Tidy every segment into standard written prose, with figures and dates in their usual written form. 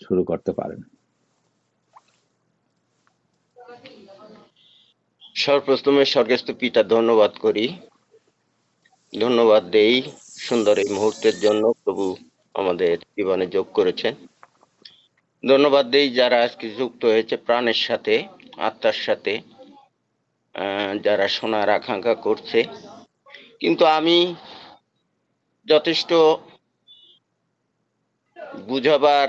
শুরু করতে পারেন। সর্বপ্রথমে স্বর্গস্থ পিতা ধন্যবাদ করি, ধন্যবাদ দেই সুন্দর এই মুহূর্তের জন্য প্রভু আমাদের জীবনে যোগ করেছেন। ধন্যবাদ দেই যারা আজকে যুক্ত হয়েছে প্রাণের সাথে, আত্মার সাথে, যারা শোনার আকাঙ্ক্ষা করছে। কিন্তু আমি যথেষ্ট বুঝাবার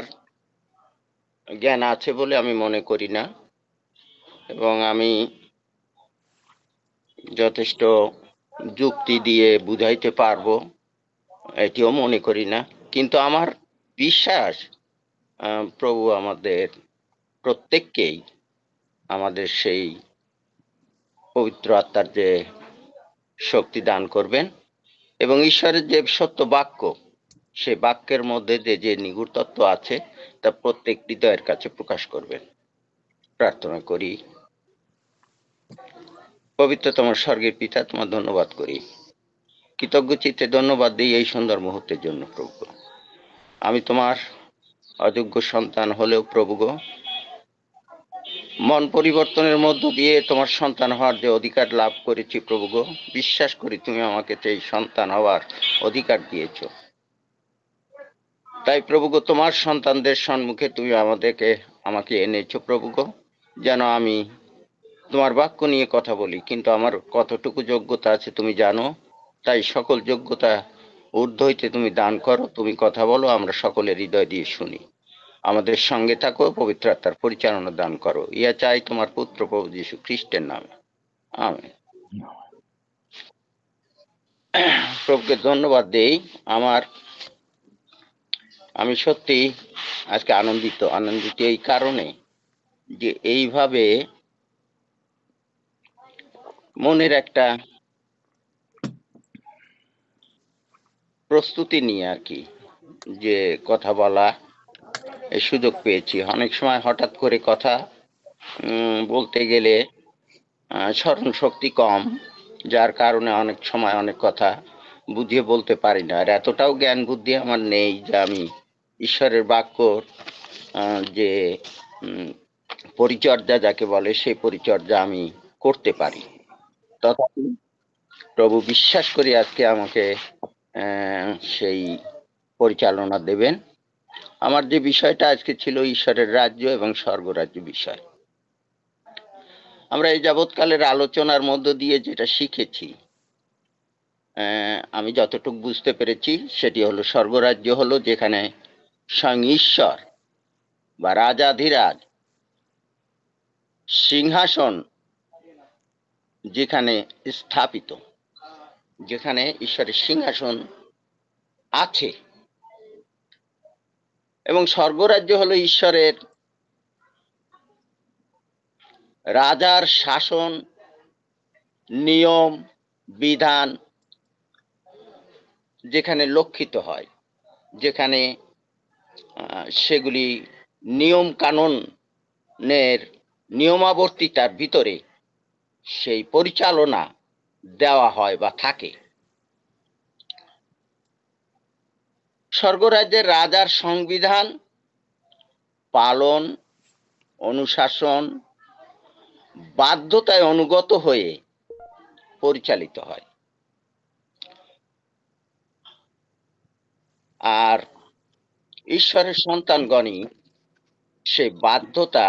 জ্ঞান আছে বলে আমি মনে করি না, এবং আমি যথেষ্ট যুক্তি দিয়ে বুঝাইতে পারবো এটিও মনে করি না। কিন্তু আমার বিশ্বাস প্রভু আমাদের প্রত্যেককেই আমাদের সেই পবিত্র আত্মার যে শক্তি দান করবেন, এবং ঈশ্বরের যে সত্য বাক্য, সে বাক্যের মধ্যে যে নিগুড় তত্ত্ব আছে তা প্রত্যেক হৃদয়ের কাছে প্রকাশ করবেন। প্রার্থনা করি। পবিত্রতম স্বর্গের পিতা, তোমার ধন্যবাদ করি, কৃতজ্ঞ চিত্তে ধন্যবাদ দিই এই সুন্দর মুহূর্তের জন্য প্রভু। আমি তোমার অযোগ্য সন্তান হলেও প্রভু গো, মন পরিবর্তনের মধ্য দিয়ে তোমার সন্তান হওয়ার যে অধিকার লাভ করেছি প্রভু গো, বিশ্বাস করি তুমি আমাকে সেই সন্তান হওয়ার অধিকার দিয়েছ। তাই প্রভু গো, তোমার সন্তানদের সম্মুখে তুমি আমাকে এনেছো প্রভু গো, যেন আমি তোমার বাক্য নিয়ে কথা বলি। কিন্তু আমার কতটুকু যোগ্যতা আছে তুমি জানো, তাই সকল যোগ্যতা ঊর্ধ্ব হইতে তুমি দান করো। তুমি কথা বলো, আমরা সকলের হৃদয় দিয়ে শুনি। আমাদের সঙ্গে থাকো, পবিত্র আত্মার পরিচালনা দান করো। ইয়া চাই তোমার পুত্র প্রভু যীশু খ্রিস্টের নামে, আমেন। প্রভুকে ধন্যবাদ দেই। আমি সত্যি আজকে আনন্দিত এই কারণে যে এইভাবে মনের একটা প্রস্তুতি নিয়ে আর কি যে কথা বলা এই সুযোগ পেয়েছি। অনেক সময় হঠাৎ করে কথা বলতে গেলে স্মরণ শক্তি কম, যার কারণে অনেক সময় অনেক কথা বুঝিয়ে বলতে পারি না। আর এতটাও জ্ঞান বুদ্ধি আমার নেই যে আমি ঈশ্বরের বাক্য যে পরিচর্যা যাকে বলে সেই পরিচর্যা আমি করতে পারি। তথাপি প্রভু বিশ্বাস করি আজকে আমাকে সেই পরিচালনা দেবেন। আমার যে বিষয়টা আজকে ছিল ঈশ্বরের রাজ্য এবং স্বর্গরাজ্য বিষয়। আমরা এই যাবৎকালের আলোচনার মধ্য দিয়ে যেটা শিখেছি, আমি যতটুকু বুঝতে পেরেছি সেটি হলো স্বর্গরাজ্য হলো যেখানে স্বয়ং ঈশ্বর বা রাজাধিরাজ সিংহাসন যেখানে স্থাপিত, যেখানে ঈশ্বরের সিংহাসন আছে। এবং স্বর্গরাজ্য হলো ঈশ্বরের রাজার শাসন, নিয়ম বিধান যেখানে লক্ষিত হয়, যেখানে সেগুলি নিয়ম কানুনের নিয়মাবর্তিতার ভিতরে সেই পরিচালনা দেওয়া হয় বা থাকে। স্বর্গরাজ্যের রাজার সংবিধান পালন, অনুশাসন, বাধ্যতায় অনুগত হয়ে পরিচালিত হয়। আর ঈশ্বরের সন্তানগণই সেই বাধ্যতা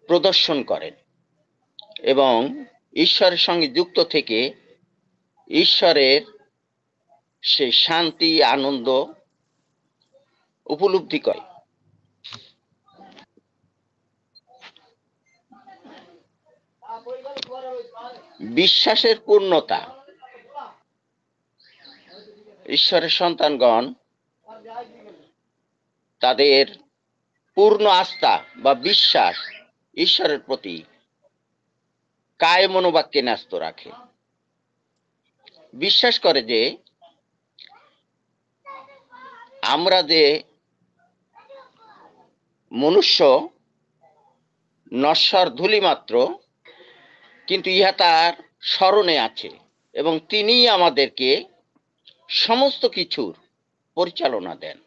প্রদর্শন করেন এবং ঈশ্বরের সঙ্গে যুক্ত থেকে ঈশ্বরের সেই শান্তি আনন্দ উপলব্ধি করে। বিশ্বাসের পূর্ণতা, ঈশ্বরের সন্তানগণ তাদের পূর্ণ আস্থা বা বিশ্বাস ঈশ্বরের প্রতি কায় মনোবাক্যে ন্যস্ত রাখে। বিশ্বাস করে যে আমরা যে মনুষ্য নশ্বর ধূলি মাত্র, কিন্তু ইহা তার স্মরণে আছে এবং তিনিই আমাদেরকে সমস্ত কিছুর পরিচালনা দেন।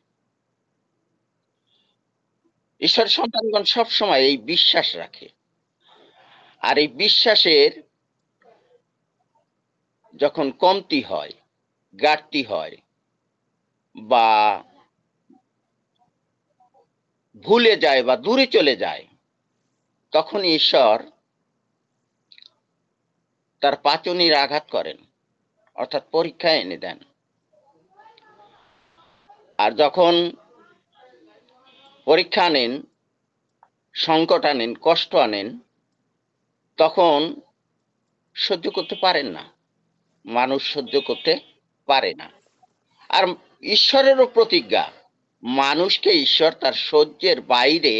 ঈশ্বর সন্তানগণ সব সময় এই বিশ্বাস রাখে, আর এই বিশ্বাসের যখন কমতি হয়, ঘাটতি হয়, বা ভুলে যায় বা দূরে চলে যায়, তখন ঈশ্বর তার পাচনির আঘাত করেন, অর্থাৎ পরীক্ষা এনে দেন। আর যখন পরীক্ষা আনেন, সংকট আনেন, কষ্ট আনেন, তখন সহ্য করতে পারেন না, মানুষ সহ্য করতে পারে না। আর ঈশ্বরেরও প্রতিজ্ঞা, মানুষকে ঈশ্বর তার সহ্যের বাইরে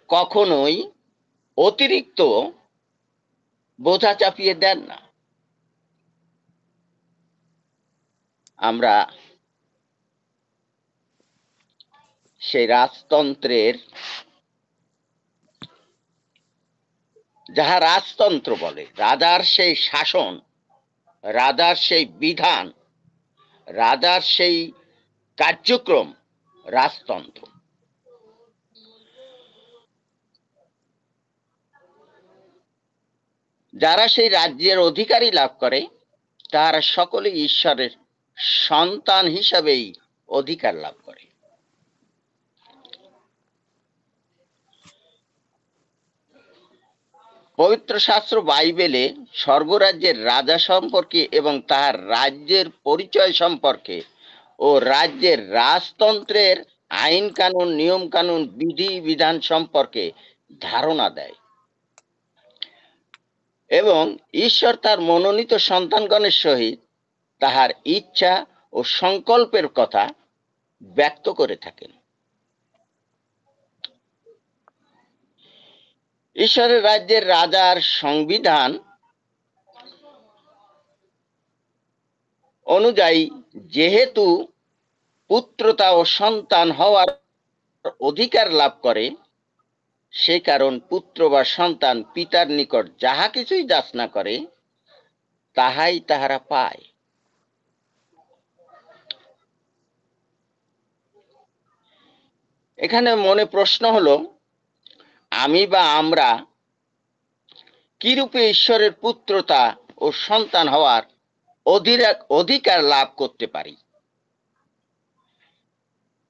কখনোই অতিরিক্ত বোঝা চাপিয়ে দেন না। আমরা সেই রাজতন্ত্রের, যাহা রাজতন্ত্র বলে, রাজার সেই শাসন, রাজার সেই বিধান, রাজার সেই কার্যক্রম রাজতন্ত্র। যারা সেই রাজ্যের অধিকারী লাভ করে, তারা সকলে ঈশ্বরের সন্তান হিসাবেই অধিকার লাভ করে। পবিত্র শাস্ত্র বাইবেলে স্বর্গরাজ্যের রাজা সম্পর্কে এবং তার রাজ্যের পরিচয় সম্পর্কে ও রাজ্যের রাজতন্ত্রের আইন কানুন, নিয়ম কানুন, বিধি বিধান সম্পর্কে ধারণা দেয়, এবং ঈশ্বর তার মনোনীত সন্তানগণের সহিত তাহার ইচ্ছা ও সংকল্পের কথা ব্যক্ত করে থাকেন। ঈশ্বরের রাজ্যের রাজার সংবিধান অনুযায়ী যেহেতু পুত্রতা ও সন্তান হওয়ার অধিকার লাভ করে, সে কারণ পুত্র বা সন্তান পিতার নিকট যাহা কিছুই যাচনা করে, তাহাই তাহারা পায়। এখানে মনে প্রশ্ন হলো, আমি বা আমরা কিরূপে ঈশ্বরের পুত্রতা ও সন্তান হওয়ার অধিকার লাভ করতে পারি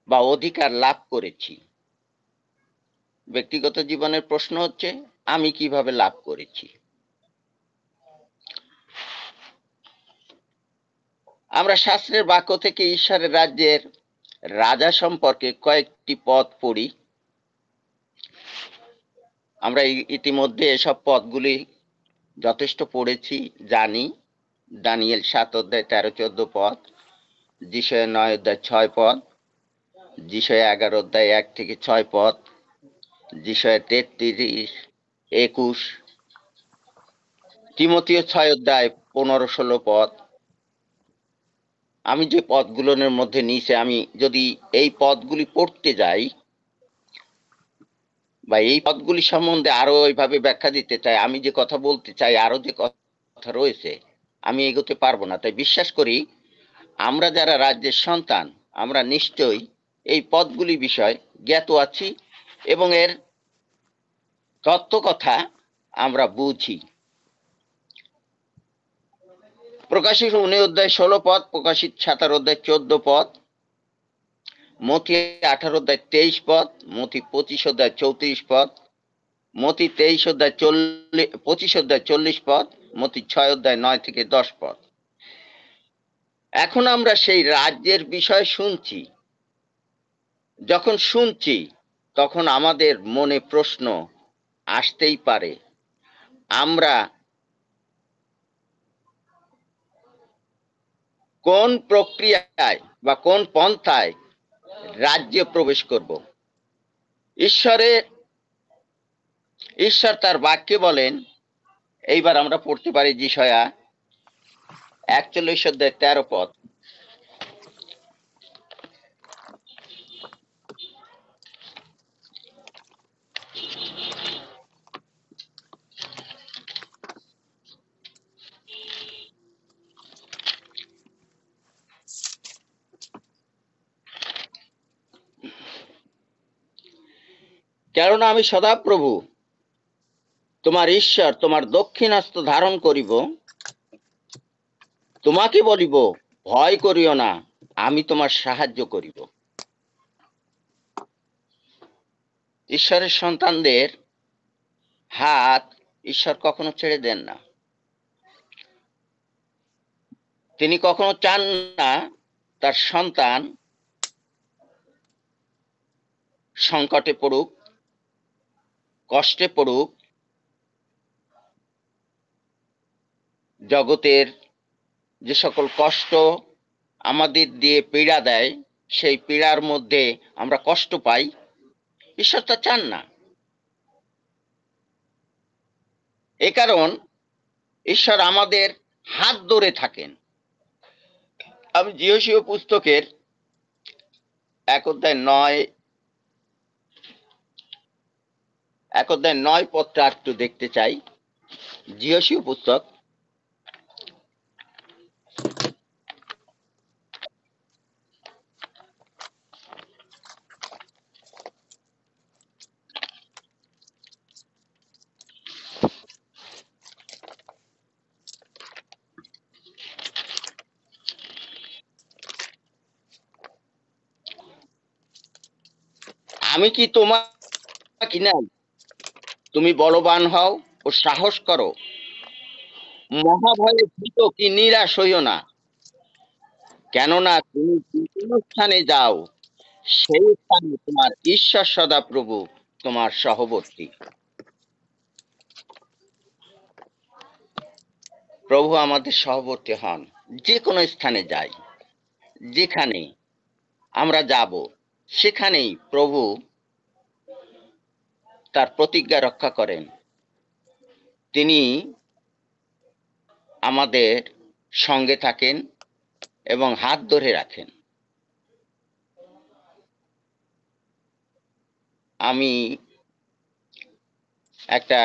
বা অধিকার লাভ করেছি? ব্যক্তিগত জীবনের প্রশ্ন হচ্ছে, আমি কিভাবে লাভ করেছি? আমরা শাস্ত্রের বাক্য থেকে ঈশ্বরের রাজ্যের রাজা সম্পর্কে কয়েকটি পদ পড়ি। আমরা ইতিমধ্যে এসব পদগুলি যথেষ্ট পড়েছি, জানি। দানিয়েল 7 অধ্যায় 13-14 পদ, যিশয়া 9 অধ্যায় 6 পদ, যিশয়া 11 অধ্যায় 1-6 পদ, যিশয়া 33-21, তিমথিও 6 অধ্যায় 15-16 পদ। আমি যে পদগুলোর মধ্যে নিচে, আমি যদি এই পদগুলি পড়তে যাই বা এই পদগুলি সম্বন্ধে আরো ওইভাবে ব্যাখ্যা দিতে চাই, আমি যে কথা বলতে চাই, আরো যে কথা রয়েছে, আমি এগোতে পারবো না। তাই বিশ্বাস করি, আমরা যারা রাজ্যের সন্তান, আমরা নিশ্চয়ই এই পদগুলি বিষয় জ্ঞাত আছি এবং এর তত্ত্ব কথা আমরা বুঝি। প্রকাশিত 19 অধ্যায় 16 পদ, প্রকাশিত 17 অধ্যায় 14 পদ, মথি 18 অধ্যায় 23 পদ, মথি 25 অধ্যায় 34 পদ, মথি 23 অধ্যায় 25 অধ্যায় 40 পদ, মথি 6 অধ্যায় 9-10 পদ। এখন আমরা সেই রাজ্যের বিষয় শুনছি। যখন শুনছি, তখন আমাদের মনে প্রশ্ন আসতেই পারে, আমরা কোন প্রক্রিয়ায় বা কোন পন্থায় রাজ্যে প্রবেশ করব? ঈশ্বর তার বাক্যে বলেন, এইবার আমরা পড়তে পারি যিশয়া 41 অধ্যায় 13 পদ। কেননা আমি সদাপ্রভু তোমার ঈশ্বর, তোমার দক্ষিণাস্ত ধারণ করিব, তোমাকে বলিব ভয় করিও না, আমি তোমার সাহায্য করিব। ঈশ্বরের সন্তানদের হাত ঈশ্বর কখনো ছেড়ে দেন না। তিনি কখনো চান না তার সন্তান সংকটে পড়ুক, কষ্টে পড়ুক, জগতের যে সকল কষ্ট আমাদের দিয়ে পীড়া দেয়, সেই পীড়ার মধ্যে আমরা কষ্ট পাই, ঈশ্বর তা চান না। এ কারণ ঈশ্বর আমাদের হাত ধরে থাকেন। আমি জিওসীয় পুস্তকের 1 অধ্যায় 9 পদটা একটু দেখতে চাই। জিওসীয় পুস্তক আমি কি তোমার কিনা, তুমি বলবান হও ও সাহস করো, মহাভয়ে ভীত কি নিরাশ হইও না, কেননা তুমি বিভিন্ন স্থানে যাও, সেই স্থানে তোমার ঈশ্বর সদাপ্রভু তোমার সহবর্তী। প্রভু আমাদের সহবর্তী হন। যে কোনো স্থানে যাই, যেখানে আমরা যাব, সেখানেই প্রভু তার প্রতিজ্ঞা রক্ষা করেন। তিনি আমাদের সঙ্গে থাকেন এবং হাত ধরে রাখেন। আমি একটা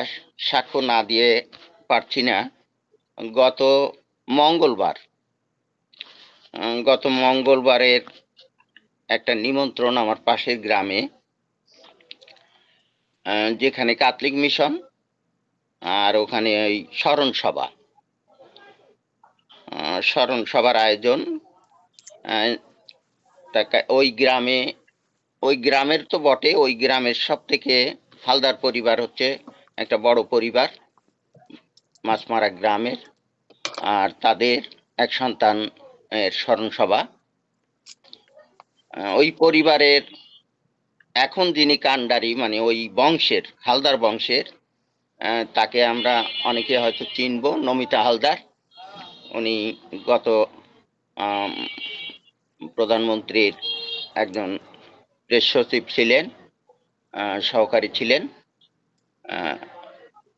সাক্ষ্য না দিয়ে পারছি না। গত মঙ্গলবারের একটা নিমন্ত্রণ আমার পাশের গ্রামে, যেখানে ক্যাথলিক মিশন, আর ওখানে ওই স্মরণ সভার আয়োজন। ওই গ্রামের তো বটে, ওই গ্রামের সব থেকে হালদার পরিবার হচ্ছে একটা বড় পরিবার মাছমারা গ্রামের, আর তাদের এক সন্তান এর স্মরণ সভা। ওই পরিবারের এখন যিনি কান্ডারি, মানে ওই বংশের, হালদার বংশের, তাকে আমরা অনেকে হয়তো চিনব, নমিতা হালদার। উনি গত প্রধানমন্ত্রীর একজন প্রেস সচিব ছিলেন, সহকারী ছিলেন।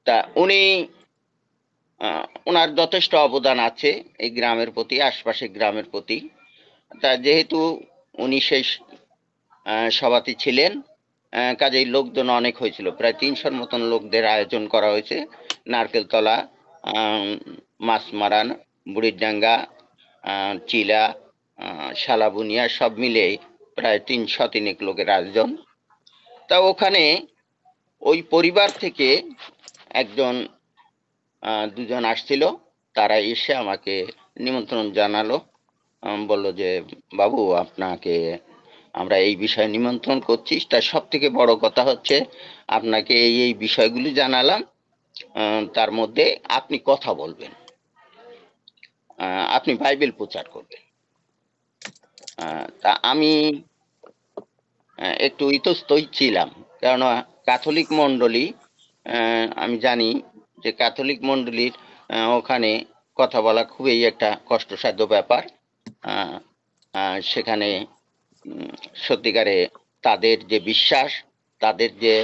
তা ওনার যথেষ্ট অবদান আছে এই গ্রামের প্রতি, আশপাশের গ্রামের প্রতি। তা যেহেতু উনি সেই সভাতে ছিলেন, কাজেই লোকজন অনেক হয়েছিল, প্রায় 300-র মতন লোকদের আয়োজন করা হয়েছে। নারকেলতলা, মাছমারান, বুড়িরডাঙ্গা, চিলা, শালাবুনিয়া সব মিলে প্রায় 300 লোকের আয়োজন। তা ওখানে ওই পরিবার থেকে দুজন আসছিল। তারা এসে আমাকে নিমন্ত্রণ জানালো, বললো যে বাবু, আপনাকে আমরা এই বিষয়ে নিমন্ত্রণ করছি। তার সব থেকে বড় কথা হচ্ছে আপনাকে এই বিষয়গুলি জানালাম, তার মধ্যে আপনি কথা বলবেন, আপনি বাইবেল প্রচার করবেন। তা আমি একটু ইতস্তই ছিলাম, কেননা ক্যাথলিক মণ্ডলী, আমি জানি যে ক্যাথলিক মণ্ডলীর ওখানে কথা বলা খুবই একটা কষ্টসাধ্য ব্যাপার। সেখানে সত্যিকারে তাদের যে বিশ্বাস, তাদের যে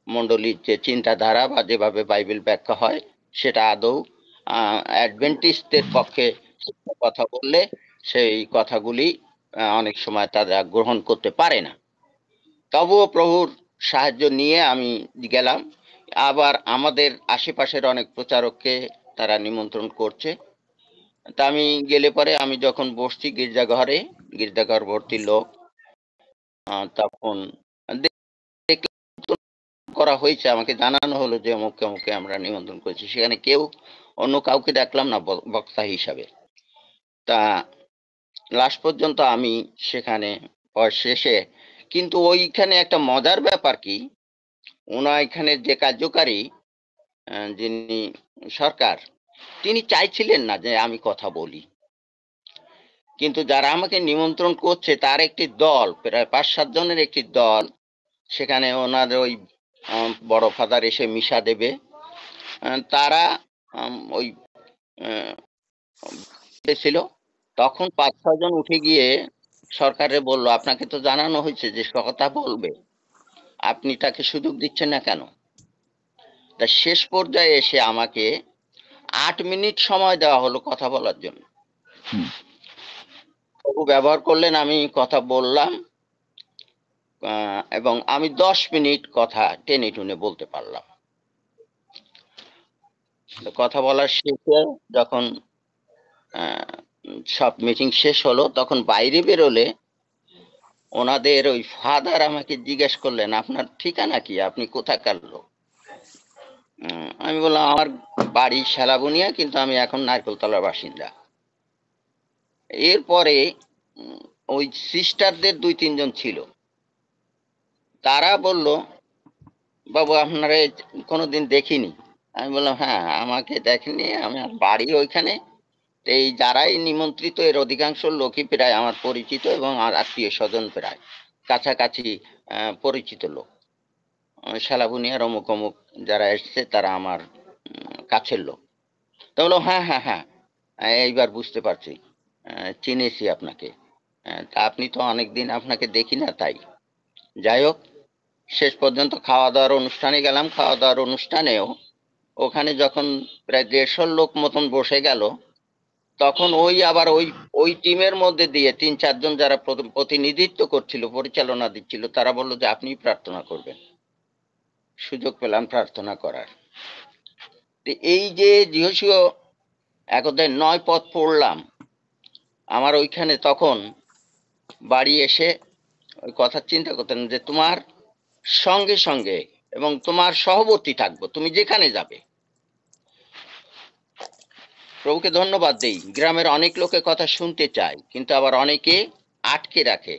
মণ্ডলীর যে চিন্তাধারা বা যেভাবে বাইবেল ব্যাখ্যা হয়, সেটা আদৌ অ্যাডভেন্টিস্টদের পক্ষে কথা বললে সেই কথাগুলি অনেক সময় তারা গ্রহণ করতে পারে না। তবুও প্রভুর সাহায্য নিয়ে আমি গেলাম। আবার আমাদের আশেপাশের অনেক প্রচারককে তারা নিমন্ত্রণ করছে। তা আমি গেলে পরে, আমি যখন বসছি গির্জাঘর ভর্তি লোক, তখন করা হয়েছে, আমাকে জানানো হলো যে অমুককে অমুককে আমরা নিমন্ত্রণ করেছি, সেখানে কেউ অন্য কাউকে দেখলাম না বক্তা হিসাবে। তা লাস্ট পর্যন্ত আমি সেখানে শেষে, কিন্তু ওইখানে একটা মজার ব্যাপার কি, ওনা এখানে যে কার্যকারী যিনি সরকার, তিনি চাইছিলেন না যে আমি কথা বলি, কিন্তু যারা আমাকে নিমন্ত্রণ করছে তার একটি দল, প্রায় 5-7 জনের একটি দল, সেখানে ওনার ওই বড় ফাদার এসে মিশা দেবে, তারা ওই ছিল। তখন 5-6 জন উঠে গিয়ে সরকারে বলল, আপনাকে তো জানানো হয়েছে যে কথা বলবে, আপনি তাকে সুযোগ দিচ্ছেন না কেন? তা শেষ পর্যায়ে এসে আমাকে 8 মিনিট সময় দেওয়া হলো কথা বলার জন্য। ব্যবহার করলেন, আমি কথা বললাম, এবং আমি 10 মিনিট কথা টেনে টুনে বলতে পারলাম। কথা বলার শেষে যখন সব মিটিং শেষ হলো, তখন বাইরে বেরোলে ওনাদের ওই ফাদার আমাকে জিজ্ঞেস করলেন, আপনার ঠিকানা কি, আপনি কোথাকার লোক? আমি বললাম, আমার বাড়ি শালাবুনিয়া, কিন্তু আমি এখন নারকেলতলার বাসিন্দা। এরপরে ওই সিস্টারদের 2-3 জন ছিল, তারা বলল, বাবু আপনারা কোনোদিন দেখিনি। আমি বললাম, হ্যাঁ আমাকে দেখেনি, আমার বাড়ি ওইখানে। এই যারাই নিমন্ত্রিত এর অধিকাংশ লোকই প্রায় আমার পরিচিত এবং আমার আত্মীয় স্বজন, প্রায় কাছাকাছি পরিচিত লোক। শালাবুনিয়ার অমুক অমুক যারা এসছে তারা আমার কাছের লোক। তো বললো, হ্যাঁ হ্যাঁ হ্যাঁ, এইবার বুঝতে পারছি, চিনেছি আপনাকে। তা আপনি তো অনেকদিন আপনাকে দেখি না, তাই। যাই হোক, শেষ পর্যন্ত খাওয়া দাওয়ার অনুষ্ঠানে গেলাম। খাওয়া দাওয়ার অনুষ্ঠানেও ওখানে যখন প্রায় 150 লোক মতন বসে গেল, তখন ওই আবার ওই টিমের মধ্যে দিয়ে 3-4 জন যারা প্রতিনিধিত্ব করছিল, পরিচালনা দিচ্ছিল, তারা বললো যে আপনি প্রার্থনা করবেন। সুযোগ পেলাম প্রার্থনা করার। এই যে যিহোশূয় 1:9 পদ পড়লাম, আমার ওইখানে তখন বাড়ি এসে ওই কথা চিন্তা করতেন যে তোমার সঙ্গে সঙ্গে এবং তোমার সহবর্তী থাকবো, তুমি যেখানে যাবে। প্রভুকে ধন্যবাদ দেই, গ্রামের অনেক লোকে কথা শুনতে চায়, কিন্তু আবার অনেকে আটকে রাখে,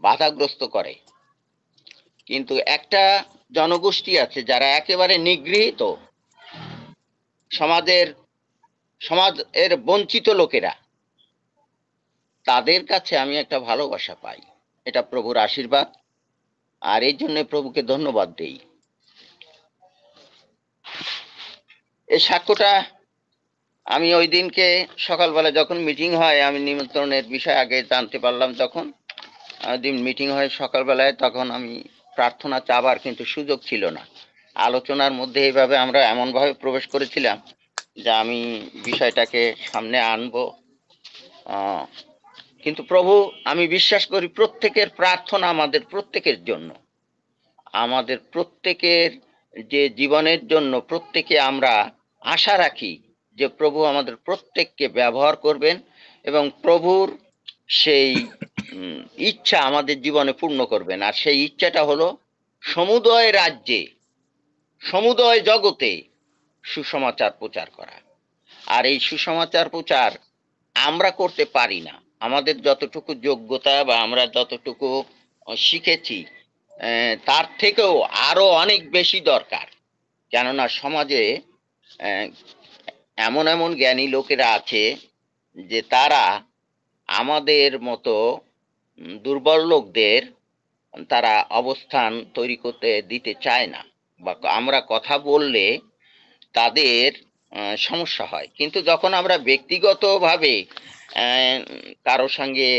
বাধাগ্রস্ত করে। কিন্তু একটা জনগোষ্ঠী আছে যারা একেবারে নিগৃহীত, সমাজের বঞ্চিত লোকেরা, তাদের কাছে আমি একটা ভালোবাসা পাই। এটা প্রভুর আশীর্বাদ, আর এই জন্য প্রভুকে ধন্যবাদ দেই। এই সাক্ষ্যটা আমি ওই দিনকে সকালবেলা যখন মিটিং হয়, আমি নিমন্ত্রণের বিষয় আগে জানতে পারলাম, যখন দিন মিটিং হয় সকালবেলায়, তখন আমি প্রার্থনা চাবার কিন্তু সুযোগ ছিল না। আলোচনার মধ্যে এইভাবে আমরা এমনভাবে প্রবেশ করেছিলাম যে আমি বিষয়টাকে সামনে আনবো, কিন্তু প্রভু, আমি বিশ্বাস করি প্রত্যেকের প্রার্থনা আমাদের প্রত্যেকের জন্য, আমাদের প্রত্যেকের যে জীবনের জন্য, প্রত্যেকে আমরা আশা রাখি যে প্রভু আমাদের প্রত্যেককে ব্যবহার করবেন এবং প্রভুর সেই ইচ্ছা আমাদের জীবনে পূর্ণ করবেন। আর সেই ইচ্ছাটা হলো সমুদয় রাজ্যে, সমুদয় জগতে সুসমাচার প্রচার করা। আর এই সুসমাচার প্রচার আমরা করতে পারি না। আমাদের যতটুকু যোগ্যতা বা আমরা যতটুকু শিখেছি, তার থেকেও আরো অনেক বেশি দরকার। কেননা সমাজে এমন এমন জ্ঞানী লোকেরা আছে যে তারা আমাদের মতো দুর্বল লোকদের তারা অবস্থান তৈরি করতে দিতে চায় না, বা আমরা কথা বললে তাদের সমস্যা হয়। কিন্তু যখন আমরা ব্যক্তিগতভাবে কারো সঙ্গে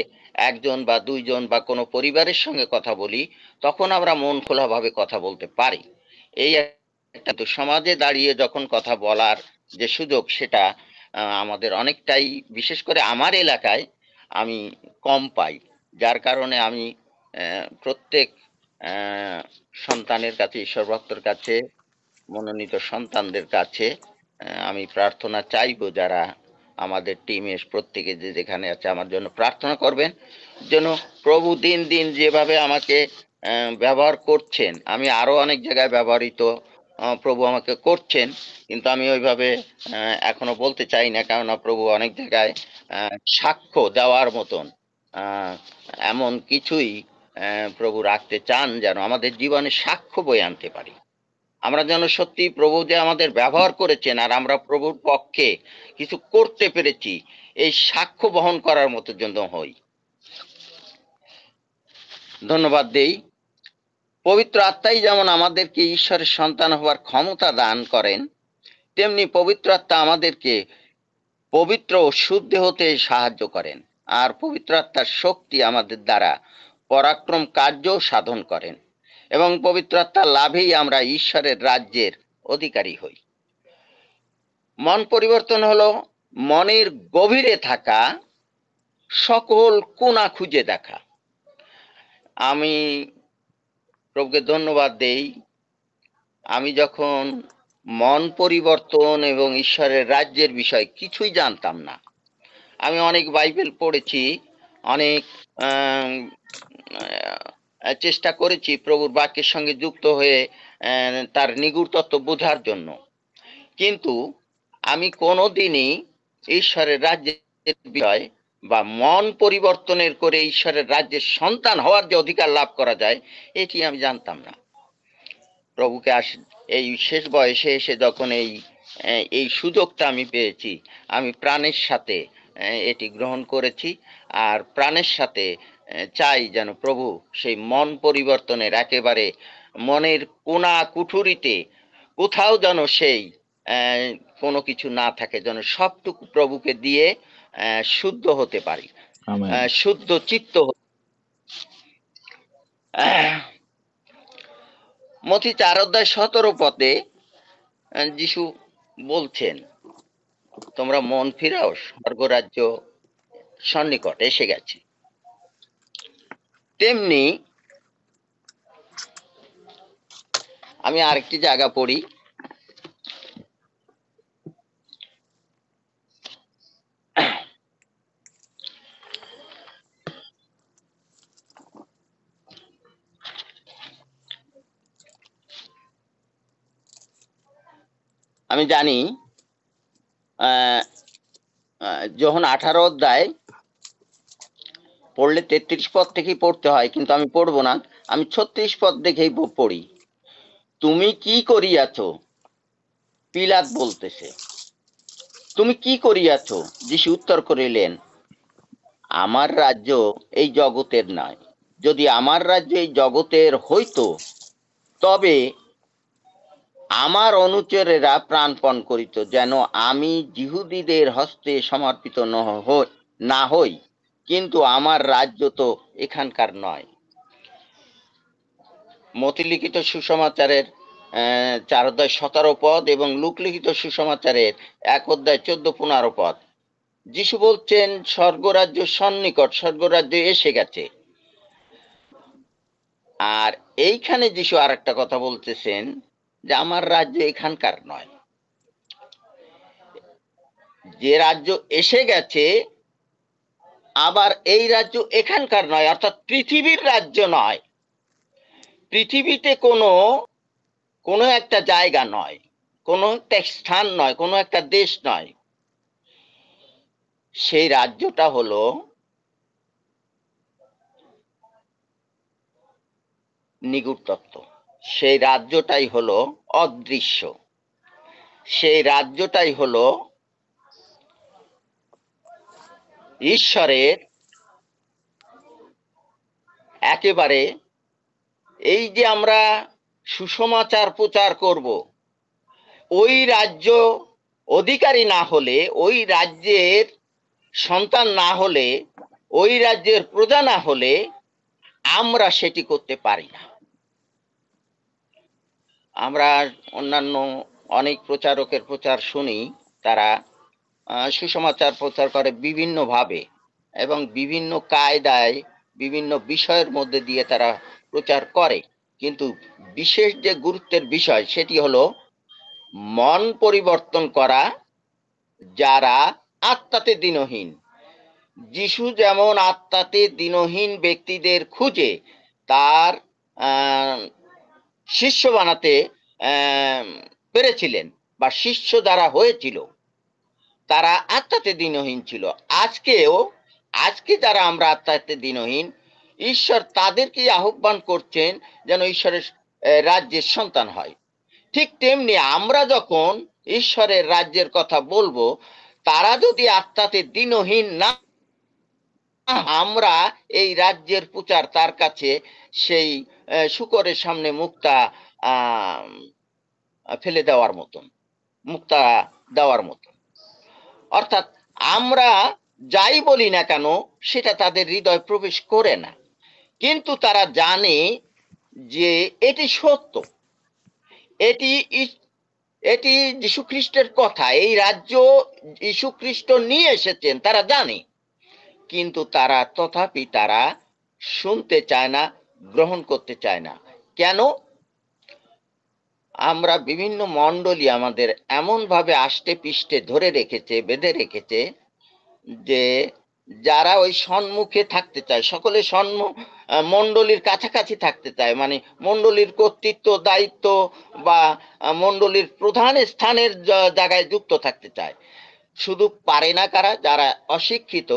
1 জন বা 2 জন বা কোনো পরিবারের সঙ্গে কথা বলি, তখন আমরা মন খোলাভাবে কথা বলতে পারি। এই একটা সমাজে দাঁড়িয়ে যখন কথা বলার যে সুযোগ, সেটা আমাদের অনেকটাই, বিশেষ করে আমার এলাকায় আমি কম পাই। যার কারণে আমি প্রত্যেক সন্তানের কাছে, ঈশ্বর ভক্তর কাছে, মনোনীত সন্তানদের কাছে আমি প্রার্থনা চাইবো, যারা আমাদের টিমের প্রত্যেকে যে যেখানে আছে আমার জন্য প্রার্থনা করবেন, যেন প্রভু দিন দিন যেভাবে আমাকে ব্যবহার করছেন, আমি আরো অনেক জায়গায় ব্যবহৃত প্রভু আমাকে করছেন, কিন্তু আমি ওইভাবে এখনো বলতে চাই না, কেননা প্রভু অনেক জায়গায় সাক্ষ্য দেওয়ার মতন আহ, এমন কিছুই প্রভু রাখতে চান যেন আমাদের জীবনে সাক্ষ্য বয়ে আনতে পারি। আমরা যেন সত্যি প্রভু যে আমাদের ব্যবহার করেছেন আর আমরা প্রভুর পক্ষে কিছু করতে পেরেছি, এই সাক্ষ্য বহন করার মতো জন্য হই। ধন্যবাদ দেই। পবিত্র আত্মাই যেমন আমাদেরকে ঈশ্বরের সন্তান হওয়ার ক্ষমতা দান করেন, তেমনি পবিত্র আত্মা আমাদেরকে পবিত্র ও শুদ্ধ হতে সাহায্য করেন, আর পবিত্র আত্মার শক্তি আমাদের দ্বারা পরাক্রম কার্য সাধন করেন, এবং পবিত্র আত্মার লাভেই আমরা ঈশ্বরের রাজ্যের অধিকারী হই। মন পরিবর্তন হলো মনের গভীরে থাকা সকল কোণা খুঁজে দেখা। আমি প্রভুকে ধন্যবাদ দেই, আমি যখন মন পরিবর্তন এবং ঈশ্বরের রাজ্যের বিষয় কিছুই জানতাম না, আমি অনেক বাইবেল পড়েছি, অনেক চেষ্টা করেছি প্রভুর বাক্যের সঙ্গে যুক্ত হয়ে তার নিগুড় তত্ত্ব বোঝার জন্য, কিন্তু আমি কোনোদিনই ঈশ্বরের রাজ্যের বিষয় বা মন পরিবর্তনের করে ঈশ্বরের রাজ্যের সন্তান হওয়ার যে অধিকার লাভ করা যায় এটি আমি জানতাম না। প্রভুকে এই শেষ বয়সে এসে যখন এই সুযোগটা আমি পেয়েছি, আমি প্রাণের সাথে এটি গ্রহণ করেছি, আর প্রাণের সাথে চাই যেন প্রভু সেই মন পরিবর্তনের একেবারে মনের কোণা কুঠুরিতে কোথাও যেন সেই কোনো কিছু না থাকে, যেন সবটুকু প্রভুকে দিয়ে শুদ্ধ হতে পারি, শুদ্ধ চিত্ত। মথি 4:17 যিশু বলছেন, তোমরা মন ফিরাও, স্বর্গরাজ্য সন্নিকট এসে গেছে। তেমনি আমি আরেকটি জায়গা পড়ি, আমি জানি যখন 18 অধ্যায় পড়লে 33 পদ থেকেই পড়তে হয়, কিন্তু আমি পড়বো না, আমি 36 পদ দেখেই পড়ি। তুমি কি করিয়াছ? পিলাত বলতেছে, তুমি কি করিয়াছ? যিশু উত্তর করিলেন, আমার রাজ্য এই জগতের নয়। যদি আমার রাজ্য এই জগতের হইতো, তবে আমার অনুচরেরা প্রাণপণ করিত, যেন আমি যিহুদীদের হস্তে সমর্পিত না হই, কিন্তু আমার রাজ্য তো এখানকার নয়। মতি লিখিত সুসমাচারের 4:17 এবং লুক লিখিত সুসমাচারের 1:14-15 যিশু বলছেন স্বর্গরাজ্য সন্নিকট, স্বর্গরাজ্য এসে গেছে। আর এইখানে যিশু আর একটা কথা বলতেছেন যে আমার রাজ্য এখানকার নয়। যে রাজ্য এসে গেছে, আবার এই রাজ্য এখানকার নয়, অর্থাৎ পৃথিবীর রাজ্য নয়, পৃথিবীতে কোনো একটা জায়গা নয়, কোনো একটা স্থান নয়, কোনো একটা দেশ নয়। সেই রাজ্যটা হলো নিগুড় তত্ত্ব, সেই রাজ্যটাই হলো অদৃশ্য, সেই রাজ্যটাই হলো ঈশ্বরের একেবারে। এই যে আমরা সুসমাচার প্রচার করব, ওই রাজ্য অধিকারী না হলে, ওই রাজ্যের সন্তান না হলে, ওই রাজ্যের প্রজা না হলে আমরা সেটি করতে পারি না। আমরা অন্যান্য অনেক প্রচারকের প্রচার শুনি, তারা সুসমাচার প্রচার করে বিভিন্নভাবে এবং বিভিন্ন কায়দায়, বিভিন্ন বিষয়ের মধ্যে দিয়ে তারা প্রচার করে, কিন্তু বিশেষ যে গুরুত্বের বিষয় সেটি হলো মন পরিবর্তন করা যারা আত্মাতে দীনহীন। যিশু যেমন আত্মাতে দীনহীন ব্যক্তিদের খুঁজে তার আহ, শিষ্য বানাতে আহ, পেরেছিলেন, বা শিষ্য যারা হয়েছিল তারা আত্মাতে দিনহীন ছিল। আজকেও, আজকে যারা আমরা আত্মাতে দিনহীন, ঈশ্বর তাদেরকে আহ্বান করছেন যেন ঈশ্বরের রাজ্যের সন্তান হয়। ঠিক তেমনি আমরা যখন ঈশ্বরের রাজ্যের কথা বলবো, তারা যদি আত্মাতে দিনহীন না, আমরা এই রাজ্যের প্রচার তার কাছে সেই শূকরের সামনে মুক্তা আহ ফেলে দেওয়ার মতন, মুক্তা দেওয়ার মতন। অর্থাৎ আমরা যাই বলি না কেন সেটা তাদের হৃদয় প্রবেশ করে না, কিন্তু তারা জানে যে এটি সত্য, এটি এটি যীশু খ্রিস্টের কথা, এই রাজ্য যীশু খ্রিস্ট নিয়ে এসেছেন, তারা জানে, কিন্তু তারা তথাপি তারা শুনতে চায় না, গ্রহণ করতে চায় না। কেন? আমরা বিভিন্ন মণ্ডলী আমাদের এমন ভাবে আষ্টে পিষ্টে ধরে রেখেছে, বেঁধে রেখেছে, যে যারা ওই সম্মুখে থাকতে চায়, সকলে মণ্ডলীর কাছাকাছি থাকতে চায়, মানে মণ্ডলীর কর্তৃত্ব, দায়িত্ব বা মণ্ডলীর প্রধান স্থানের জায়গায় যুক্ত থাকতে চায়। শুধু পারে না কারা? যারা অশিক্ষিত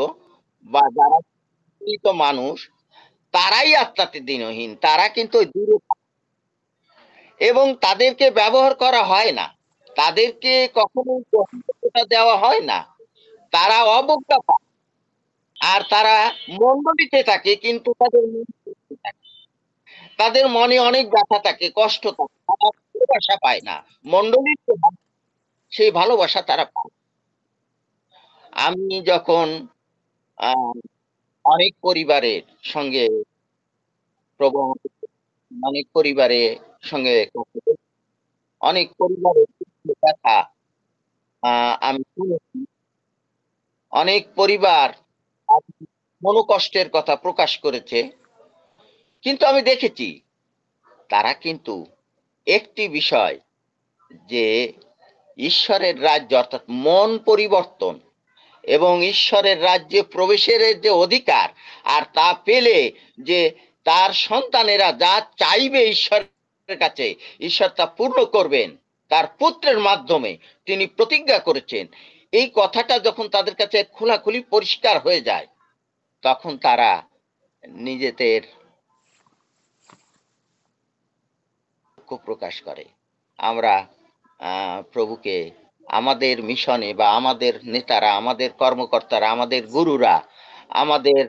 বা যারা শিক্ষিত মানুষ, তারাই আত্মাতে দিনহীন, তারা কিন্তু দূরে, এবং তাদেরকে ব্যবহার করা হয় না, তাদেরকে কখনো গ্রহণযোগ্যতা দেওয়া হয় না, তারা অবজ্ঞা পায়। আর তারা মণ্ডলীতে থাকে, কিন্তু তাদের মনে অনেক ব্যথা থাকে, কষ্ট থাকে, তারা ভালোবাসা পায় না, মণ্ডলীর সেই ভালোবাসা তারা পায়। আমি যখন আহ, অনেক পরিবারের সঙ্গে, প্রভু অনেক পরিবারের সঙ্গে অনেক পরিবারের ব্যথা আমি শুনেছি, অনেক পরিবার মনোকষ্টের কথা প্রকাশ করেছে, কিন্তু আমি দেখেছি তারা কিন্তু একটি বিষয়, যে ঈশ্বরের রাজ্য অর্থাৎ মন পরিবর্তন এবং ঈশ্বরের রাজ্যে প্রবেশের যে অধিকার, আর তা পেলে যে তার সন্তানেরা যা চাইবে ঈশ্বরের কাছে, ঈশ্বর তা পূর্ণ করবেন তার পুত্রের মাধ্যমে, তিনি প্রতিজ্ঞা করেছেন। এই কথাটা যখন তাদের কাছে খোলাখুলি পরিষ্কার হয়ে যায়, তখন তারা নিজেদের দুঃখ প্রকাশ করে। আমরা প্রভুকে আমাদের মিশনে, বা আমাদের নেতারা, আমাদের কর্মকর্তারা, আমাদের গুরুরা, আমাদের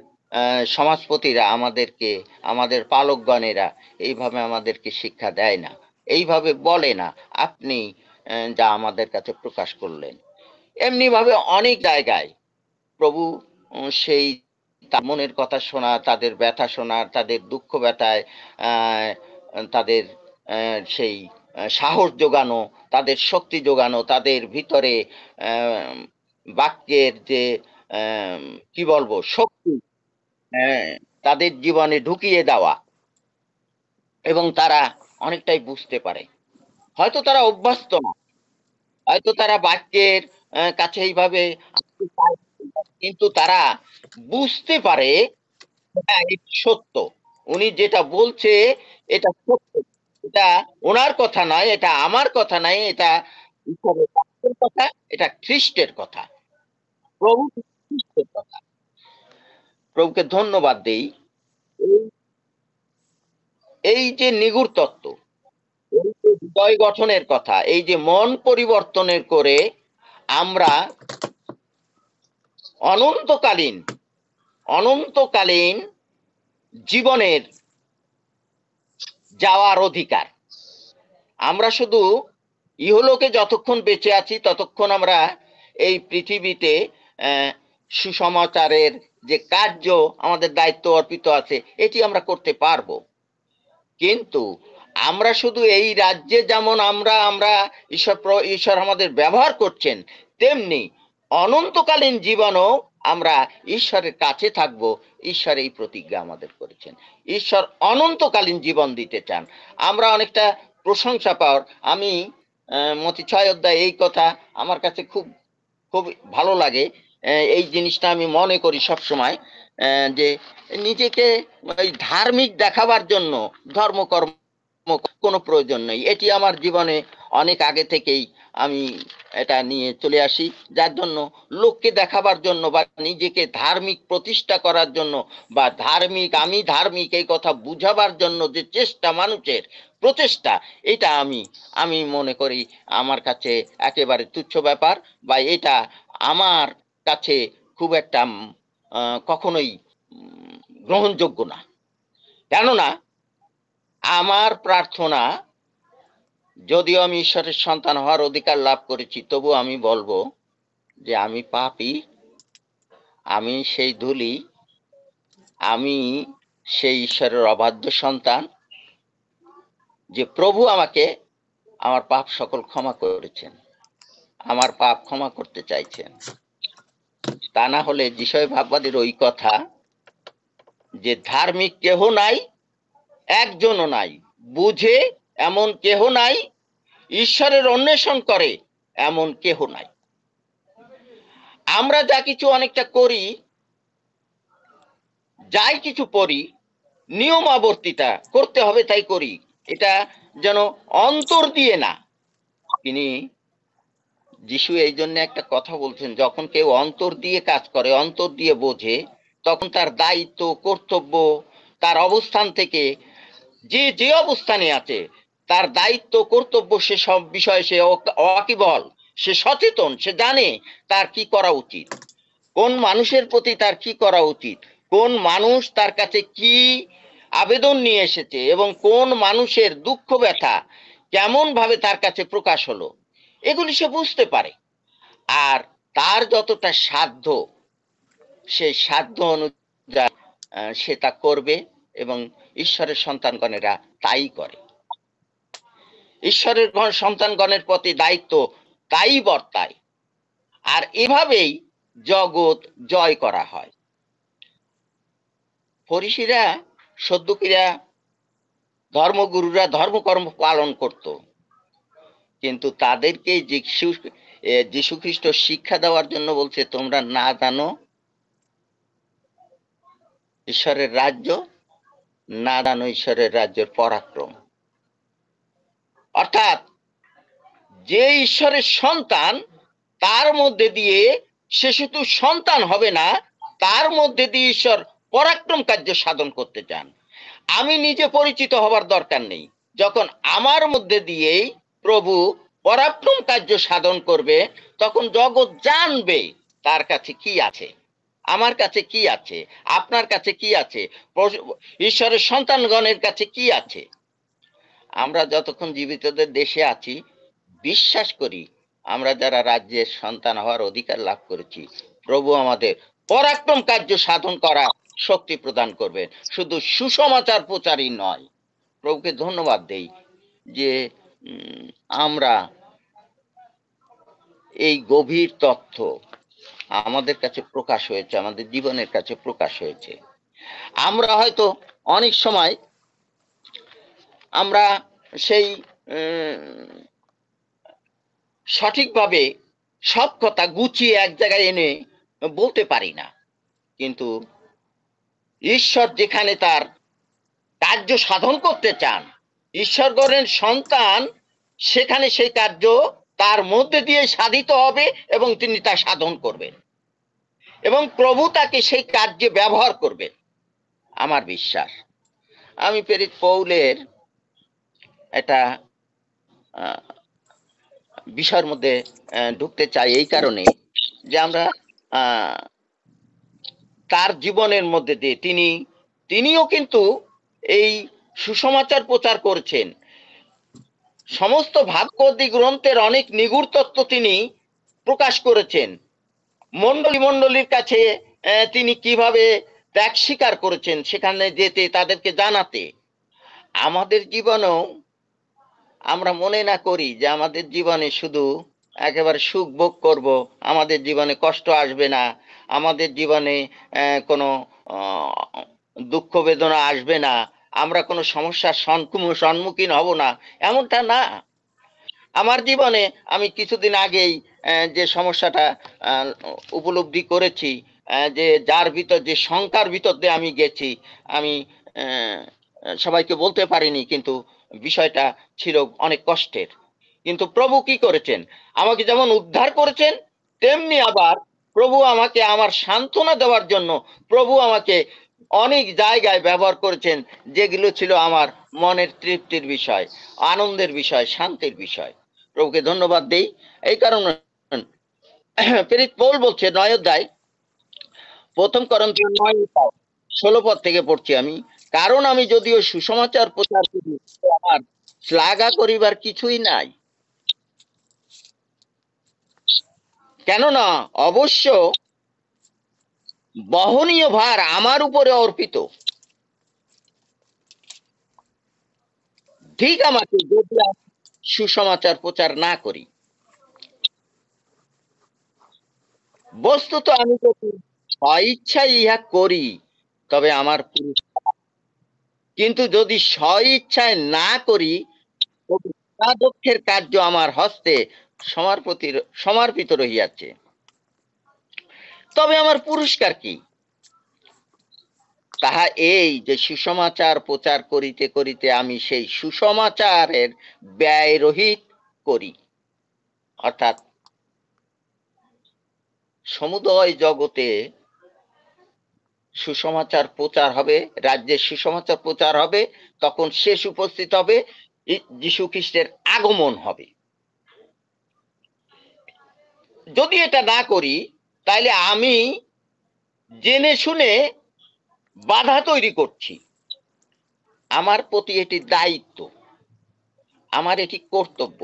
সমাজপতিরা আমাদেরকে, আমাদের পালকগণেরা এইভাবে আমাদেরকে শিক্ষা দেয় না, এইভাবে বলে না আপনি যা আমাদের কাছে প্রকাশ করলেন। এমনি ভাবে অনেক জায়গায় প্রভু সেই তার মনের কথা শোনা, তাদের ব্যথা শোনা, তাদের দুঃখ ব্যথায় তাদের সেই সাহস যোগানো, তাদের শক্তি যোগানো, তাদের ভিতরে বাক্যের যে আহ, কি বলবো শক্তি, আহ, তাদের জীবনে ঢুকিয়ে দেওয়া, এবং তারা অনেকটাই বুঝতে পারে। হয়তো তারা অভ্যস্ত না, হয়তো তারা বাক্যের কাছে এইভাবে আসতে চায় না, কিন্তু তারা বুঝতে পারে হ্যাঁ এটা সত্য, উনি যেটা বলছে এটা সত্য, এটা ওনার কথা নয়, এটা আমার কথা নয়, এটা ঈশ্বরের বাক্যের কথা, এটা খ্রিস্টের কথা, প্রভু খ্রিস্টের কথা। প্রভুকে ধন্যবাদ দেই। এই এই যে নিগূঢ় তত্ত্ব, এই যে হৃদয় গঠনের কথা, এই যে মন পরিবর্তনের করে আমরা অনন্তকালীন অনন্তকালীন জীবনের যাওয়ার অধিকার, আমরা শুধু ইহলোকে যতক্ষণ বেঁচে আছি ততক্ষণ আমরা এই পৃথিবীতে সুসমাচারের যে কার্য আমাদের দায়িত্ব অর্পিত আছে এটি আমরা করতে পারবো, কিন্তু আমরা শুধু এই রাজ্যে যেমন আমরা আমরা ঈশ্বর আমাদের ব্যবহার করছেন, তেমনি অনন্তকালীন জীবনও আমরা ঈশ্বরের কাছে থাকব। ঈশ্বর এই প্রতিজ্ঞা আমাদের করেছেন, ঈশ্বর অনন্তকালীন জীবন দিতে চান। আমরা অনেকটা প্রশংসা পাওয়ার, আমি মতি 6 অধ্যায় এই কথা আমার কাছে খুব খুব ভালো লাগে, এই জিনিসটা আমি মনে করি সব সময়, যে নিজেকে ওই ধার্মিক দেখাবার জন্য ধর্মকর্ম কোনো প্রয়োজন নেই। এটি আমার জীবনে অনেক আগে থেকেই আমি এটা নিয়ে চলে আসি, যার জন্য লোককে দেখাবার জন্য বা নিজেকে ধার্মিক প্রতিষ্ঠা করার জন্য বা ধার্মিক, আমি ধার্মিক এই কথা বুঝাবার জন্য যে চেষ্টা, মানুষের প্রচেষ্টা, এটা আমি মনে করি আমার কাছে একেবারে তুচ্ছ ব্যাপার, বা এটা আমার কাছে খুব একটা কখনোই গ্রহণযোগ্য না। কেননা আমার প্রার্থনা, যদিও আমি ঈশ্বরের সন্তান হওয়ার অধিকার লাভ করেছি, তবু আমি বলবো যে আমি পাপী, আমি সেই ধূলি, আমি সেই ঈশ্বরের অবাধ্য সন্তান, যে প্রভু আমাকে আমার পাপ সকল ক্ষমা করেছেন, আমার পাপ ক্ষমা করতে চাইছেন। তা না হলে যিশয় ভাববাদীর ওই কথা যে ধার্মিক কেহ নাই, একজনও নাই, বুঝে এমন কেহ নাই, ঈশ্বরের অন্বেষণ করে এমন কেহ নাই। আমরা যা কিছু অনেকটা করি, যাই কিছু করি, নিয়মাবর্তিতা করতে হবে তাই করি, এটা যেন অন্তর দিয়ে না। তিনি যিশু এই জন্য একটা কথা বলছেন, যখন কেউ অন্তর দিয়ে কাজ করে, অন্তর দিয়ে বোঝে, তখন তার দায়িত্ব, কর্তব্য, তার অবস্থান থেকে, যে যে অবস্থানে আছে তার দায়িত্ব, কর্তব্য, সে সব বিষয়ে সে ওয়াকিবহল, সে সচেতন, সে জানে তার কি করা উচিত, কোন মানুষের প্রতি তার কি করা উচিত, কোন মানুষ তার কাছে কি আবেদন নিয়ে এসেছে, এবং কোন মানুষের দুঃখ ব্যথা কেমন ভাবে তার কাছে প্রকাশ হলো, এগুলি সে বুঝতে পারে। আর তার যতটা সাধ্য, সেই সাধ্য অনুযায়ী সে তা করবে, এবং ঈশ্বরের সন্তানগণেরা তাই করে। ঈশ্বরের সন্তানগণের প্রতি দায়িত্ব তাই বর্তায়। আর এভাবেই জগৎ জয় করা হয়। ফরিসীরা, সদ্দুকীরা, ধর্মগুরুরা ধর্মকর্ম পালন করত, কিন্তু তাদেরকে যীশু খ্রিস্ট শিক্ষা দেওয়ার জন্য বলছে, তোমরা না জানো ঈশ্বরের রাজ্য, না জানো ঈশ্বরের রাজ্যের পরাক্রম। অর্থাৎ যে ঈশ্বরের সন্তান, তার মধ্যে দিয়ে সে শুধু সন্তান হবে না, তার মধ্যে দিয়ে ঈশ্বর পরাক্রম কার্য সাধন করতে চান। আমি নিজে পরিচিত হবার দরকার নেই, যখন আমার মধ্যে দিয়েই প্রভু পরাক্রম কার্য সাধন করবে, তখন জগৎ জানবে তার কাছে কি আছে, আমার কাছে কি আছে, আপনার কাছে কি আছে, ঈশ্বরের সন্তানগণের কাছে কি আছে। আমরা যতক্ষণ জীবিতদের দেশে আছি, বিশ্বাস করি আমরা যারা রাজ্যের সন্তান হওয়ার অধিকার লাভ করেছি, প্রভু আমাদের পরাক্রম কার্য সাধন করা শক্তি প্রদান করবেন, শুধু সুসমাচার প্রচারই নয়। প্রভুকে ধন্যবাদ দেই যে আমরা এই গভীর তথ্য আমাদের কাছে প্রকাশ হয়েছে, আমাদের জীবনের কাছে প্রকাশ হয়েছে। আমরা হয়তো অনেক সময় আমরা সেই সঠিকভাবে সব কথা গুছিয়ে এক জায়গায় এনে বলতে পারি না, কিন্তু ঈশ্বর যেখানে তার কার্য সাধন করতে চান, ঈশ্বরগণের সন্তান সেখানে সেই কার্য তার মধ্যে দিয়ে সাধিত হবে, এবং তিনি তা সাধন করবেন, এবং প্রভু তাকে সেই কার্যে ব্যবহার করবেন, আমার বিশ্বাস। আমি প্রেরিত পৌলের একটা বিষয়ের মধ্যে ঢুকতে চাই এই কারণে যে আমরা তার জীবনের মধ্যে দিয়ে তিনিও কিন্তু এই সুসমাচার প্রচার করছেন। সমস্ত ভাবগবদ্গী গ্রন্থের অনেক নিগূঢ় তত্ত্ব তিনি প্রকাশ করেছেন। মণ্ডলীর কাছে তিনি কিভাবে ত্যাগ স্বীকার করেছেন, সেখানে যেতে, তাদেরকে জানাতে। আমাদের জীবনেও আমরা মনে না করি যে আমাদের জীবনে শুধু একেবারে সুখ ভোগ করব, আমাদের জীবনে কষ্ট আসবে না, আমাদের জীবনে কোনো দুঃখ বেদনা আসবে না, আমরা কোনো সমস্যার সম্মুখীন হব না, এমনটা না। আমার জীবনে আমি কিছুদিন আগেই যে সমস্যাটা উপলব্ধি করেছি, যে যার ভিতর যে শঙ্কার ভিতর দিয়ে আমি গেছি, আমি সবাইকে বলতে পারিনি, কিন্তু বিষয়টা ছিল অনেক কষ্টের। কিন্তু প্রভু কি করেছেন, আমাকে যেমন উদ্ধার করেছেন, তেমনি আবার প্রভু আমাকে আমার সান্ত্বনা দেওয়ার জন্য প্রভু আমাকে অনেক জায়গায় ব্যবহার করেছেন, যেগুলো ছিল আমার মনের তৃপ্তির বিষয়, আনন্দের বিষয়, শান্তির বিষয়। প্রভুকে ধন্যবাদ দেই। এই কারণে প্রেরিত পৌল বলছে 9 অধ্যায় 1 করন্থীয় 9:16 পদ থেকে পড়ছি আমি। কারণ আমি যদিও সুসমাচার প্রচার করি, আমার শ্লাঘা করিবার কিছুই নাই, কেননা অবশ্য বহনীয় ভার আমার উপরে অর্পিত। ঠিক আমাকে যদি আমি সুসমাচার প্রচার না করি, বস্তুত আমি যদি স্বইচ্ছায় ইহা করি তবে আমার কিন্তু যদি স্বইচ্ছায় না করি তবে দক্ষের কার্য আমার হস্তে সমর্পিত রহিয়াছে। তবে আমার পুরস্কার কি? তাহা এই যে সুসমাচার প্রচার করিতে করিতে আমি সেই সুসমাচারের ব্যয় রহিত করি। অর্থাৎ সমুদয় জগতে সুসমাচার প্রচার হবে, রাজ্যের সুসমাচার প্রচার হবে, তখন শেষ উপস্থিত হবে, যীশু খ্রিস্টের আগমন হবে। যদি এটা না করি তাহলে আমি জেনে শুনে বাধা তৈরি করছি। আমার প্রতি এটি দায়িত্ব, আমার এটি কর্তব্য।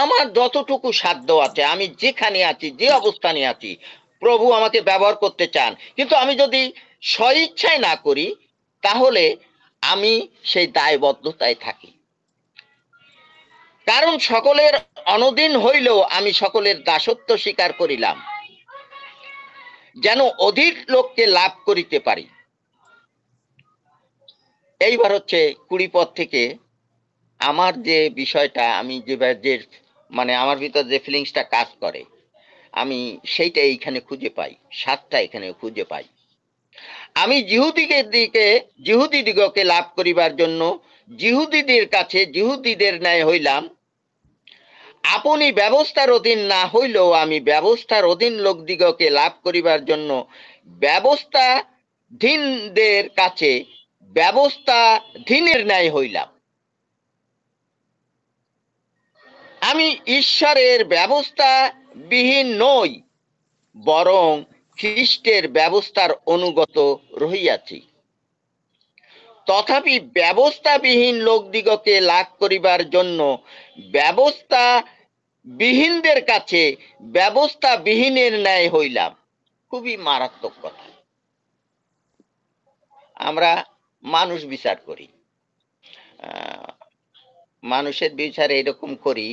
আমার যতটুকু সাধ্য আছে, আমি যেখানে আছি, যে অবস্থানে আছি, প্রভু আমাকে ব্যবহার করতে চান, কিন্তু আমি যদি স্বইচ্ছায় না করি তাহলে আমি সেই দায়বদ্ধতায় থাকি। কারণ সকলের অনদিন হইলেও আমি সকলের দাসত্ব স্বীকার করিলাম, যেন অধিক লোককে লাভ করিতে পারি। এইবার হচ্ছে 20 পদ থেকে আমার যে বিষয়টা, আমি যে মানে আমার ভিতর যে ফিলিংসটা কাজ করে, আমি সেইটা এইখানে খুঁজে পাই, 7টা এখানে খুঁজে পাই। আমি জিহুদিদিগকে লাভ করিবার জন্য জিহুদিদের কাছে জিহুদিদের ন্যায় হইলাম। আপনি ব্যবস্থার অধীন না হইলেও আমি ব্যবস্থার অধীন লোকদিগকে লাভ করিবার জন্য ব্যবস্থাধীনদের কাছে ব্যবস্থাধীনের ন্যায় হইলাম। আমি ঈশ্বরের ব্যবস্থা বিহীন নই, বরং খ্রিস্টের ব্যবস্থার অনুগত রহিয়াছি। তথাপি ব্যবস্থাবিহীন লোকদিগকে লাভ করিবার জন্য ব্যবস্থা বিহীনদের কাছে ব্যবস্থাবিহীনের ন্যায় হইলাম। খুবই মারাত্মক কথা। আমরা মানুষ বিচার করি, মানুষের বিচার এরকম করি,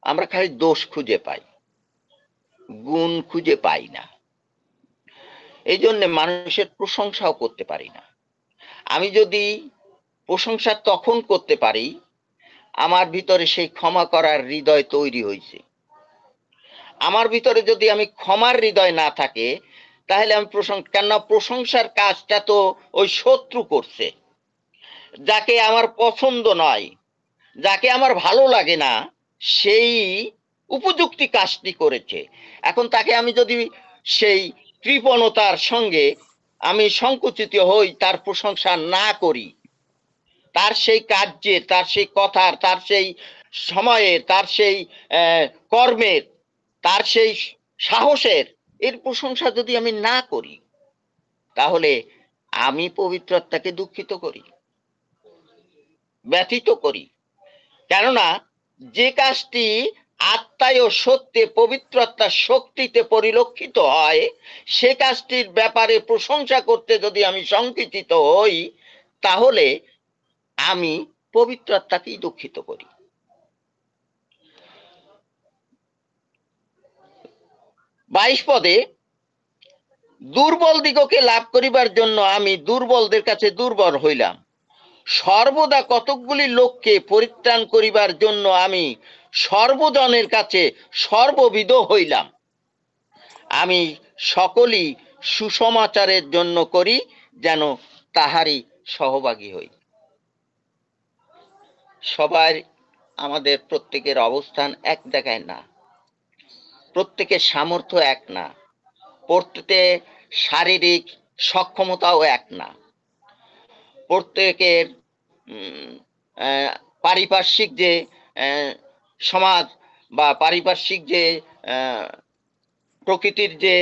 আমরা খালি দোষ খুঁজে পাই, গুণ খুঁজে পাই না। এই জন্য মানুষের প্রশংসাও করতে পারি না। আমি যদি প্রশংসা তখন করতে পারি আমার ভিতরে সেই ক্ষমা করার হৃদয় তৈরি হয়েছে। আমার ভিতরে যদি আমি ক্ষমার হৃদয় না থাকে তাহলে আমি কেন প্রশংসার কাজটা তো ওই শত্রু করছে, যাকে আমার পছন্দ নয়, যাকে আমার ভালো লাগে না, সেই উপযুক্তি কাজটি করেছে। এখন তাকে আমি যদি সেই কৃপণতার সঙ্গে আমি সংকুচিত হই, তার প্রশংসা না করি, তার সেই কার্যের, তার সেই কথার, তার সেই সময়ের, তার সেই কর্মের, তার সেই সাহসের এর প্রশংসা যদি আমি না করি তাহলে আমি পবিত্র আত্মাকে দুঃখিত করি, ব্যথিত করি। কেননা যে কাজটি আত্মায় ও সত্যে পবিত্র আত্মার শক্তিতে পরিলক্ষিত হয়, সে কাজটির ব্যাপারে প্রশংসা করতে যদি আমি সংকুচিত হই তাহলে আমি পবিত্র আত্মাকেই দুঃখিত করি। 22 পদে দুর্বল দিগকে লাভ করিবার জন্য আমি দুর্বলদের কাছে দুর্বল হইলাম। সর্বদা কতকগুলি লোককে পরিত্রাণ করিবার জন্য আমি সর্বজনের কাছে সর্ববিধ হইলাম। আমি সকলই সুসমাচারের জন্য করি, যেন তাহারই সহভাগী হই। সবার আমাদের প্রত্যেকের অবস্থান এক জায়গায় না, প্রত্যেকের সামর্থ্য এক না, প্রত্যেকের শারীরিক সক্ষমতাও এক না, প্রত্যেকের পারিপার্শ্বিক যে সমাজ বা পারিপার্শ্বিক যে প্রকৃতির যে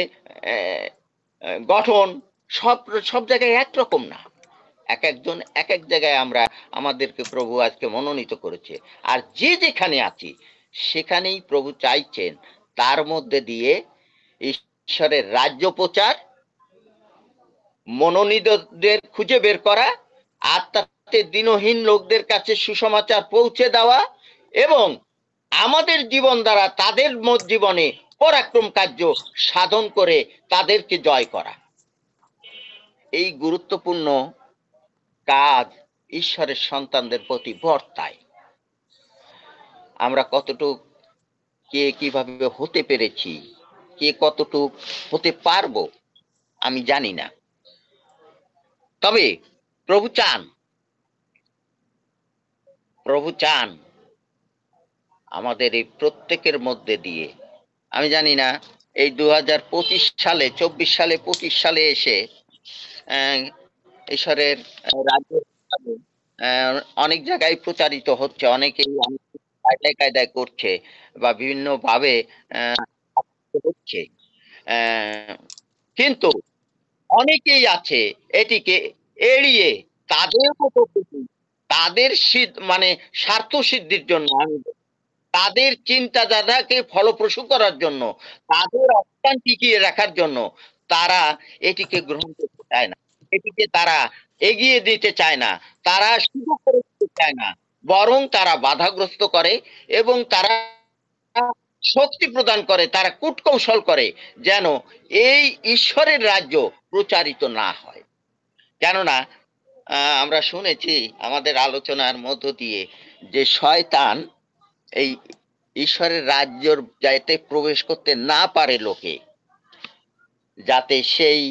গঠন, সব সব জায়গায় একরকম না। এক একজন এক এক জায়গায় আমরা আমাদেরকে প্রভু আজকে মনোনীত করেছে। আর যে যেখানে আছি সেখানেই প্রভু চাইছেন তার মধ্যে দিয়ে ঈশ্বরের রাজ্য প্রচার, মনোনীতদের খুঁজে বের করা, আর তাতে দিনহীন লোকদের কাছে সুসমাচার পৌঁছে দেওয়া, এবং আমাদের জীবন দ্বারা তাদের জীবনে পরাক্রম কার্য সাধন করে তাদেরকে জয় করা। এই গুরুত্বপূর্ণ কাজ ঈশ্বরের সন্তানদের প্রতি বর্তায়। আমরা কতটুক কে কিভাবে হতে পেরেছি, কে কতটুক হতে পারবো আমি জানি না, তবে প্রভু চান আমাদের এই প্রত্যেকের মধ্যে দিয়ে। আমি জানি না এই 2025 সালে 24 সালে 25 সালে এসে ঈশ্বরের রাজ্য অনেক জায়গায় প্রচারিত হচ্ছে, অনেকেই কায়দায় কায়দায় করছে বা বিভিন্ন ভাবে হচ্ছে, কিন্তু অনেকেই আছে এটিকে এড়িয়ে তাদের মতো তাদের মানে স্বার্থ সিদ্ধির জন্য, তাদের চিন্তাধারাকে ফলপ্রসূ করার জন্য, তাদের অবস্থান টিকিয়ে রাখার জন্য তারা এটিকে গ্রহণ করতে চায় না, এটিকে তারা এগিয়ে দিতে চায় না, তারা সুযোগ করে দিতে চায় না, বরং তারা বাধাগ্রস্ত করে এবং তারা শক্তি প্রদান করে, তারা কূটকৌশল করে যেন এই ঈশ্বরের রাজ্য প্রচারিত না হয়। কেননা আমরা শুনেছি আমাদের আলোচনার মধ্য দিয়ে যে শয়তান এই ঈশ্বরের রাজ্যর যাতে প্রবেশ করতে না পারে লোকে, যাতে সেই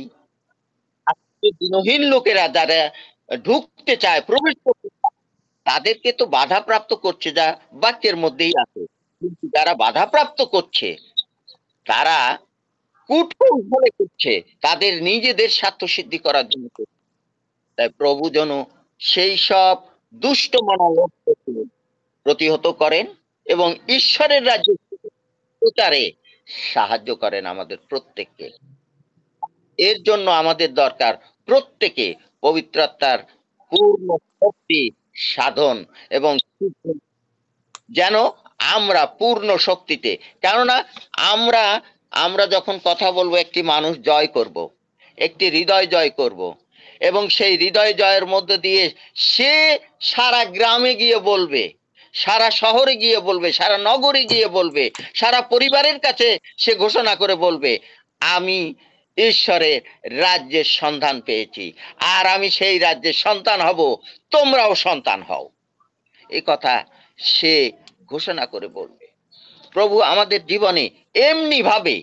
দিনহীন লোকেরা যারা ঢুকতে চায়, প্রবেশ করতে চায়, তাদেরকে তো বাধাপ্রাপ্ত করছে, যা বাক্যের মধ্যেই আছে। কিন্তু যারা বাধাপ্রাপ্ত করছে তারা কূটকৌশলে করছে, তাদের নিজেদের স্বার্থ সিদ্ধি করার জন্য। তাই প্রভু যেন সেই সব দুষ্ট মনোলোককে প্রতিহত করেন এবং ঈশ্বরের রাজ্য প্রচারে সাহায্য করেন আমাদের প্রত্যেককে। এর জন্য আমাদের দরকার প্রত্যেকে পবিত্র আত্মার পূর্ণ শক্তি সাধন, এবং যেন আমরা পূর্ণ শক্তিতে, কেননা আমরা আমরা যখন কথা বলবো একটি মানুষ জয় করব, একটি হৃদয় জয় করব, এবং সেই হৃদয় জয়ের মধ্যে দিয়ে সে সারা গ্রামে গিয়ে বলবে, সারা শহরে গিয়ে বলবে, সারা নগরে গিয়ে বলবে, সারা পরিবারের কাছে সে ঘোষণা করে বলবে, আমি ঈশ্বরের রাজ্যের সন্ধান পেয়েছি, আর আমি সেই রাজ্যের সন্তান হব, তোমরাও সন্তান হও। এই কথা সে ঘোষণা করে বলবে। প্রভু আমাদের জীবনে এমনি ভাবে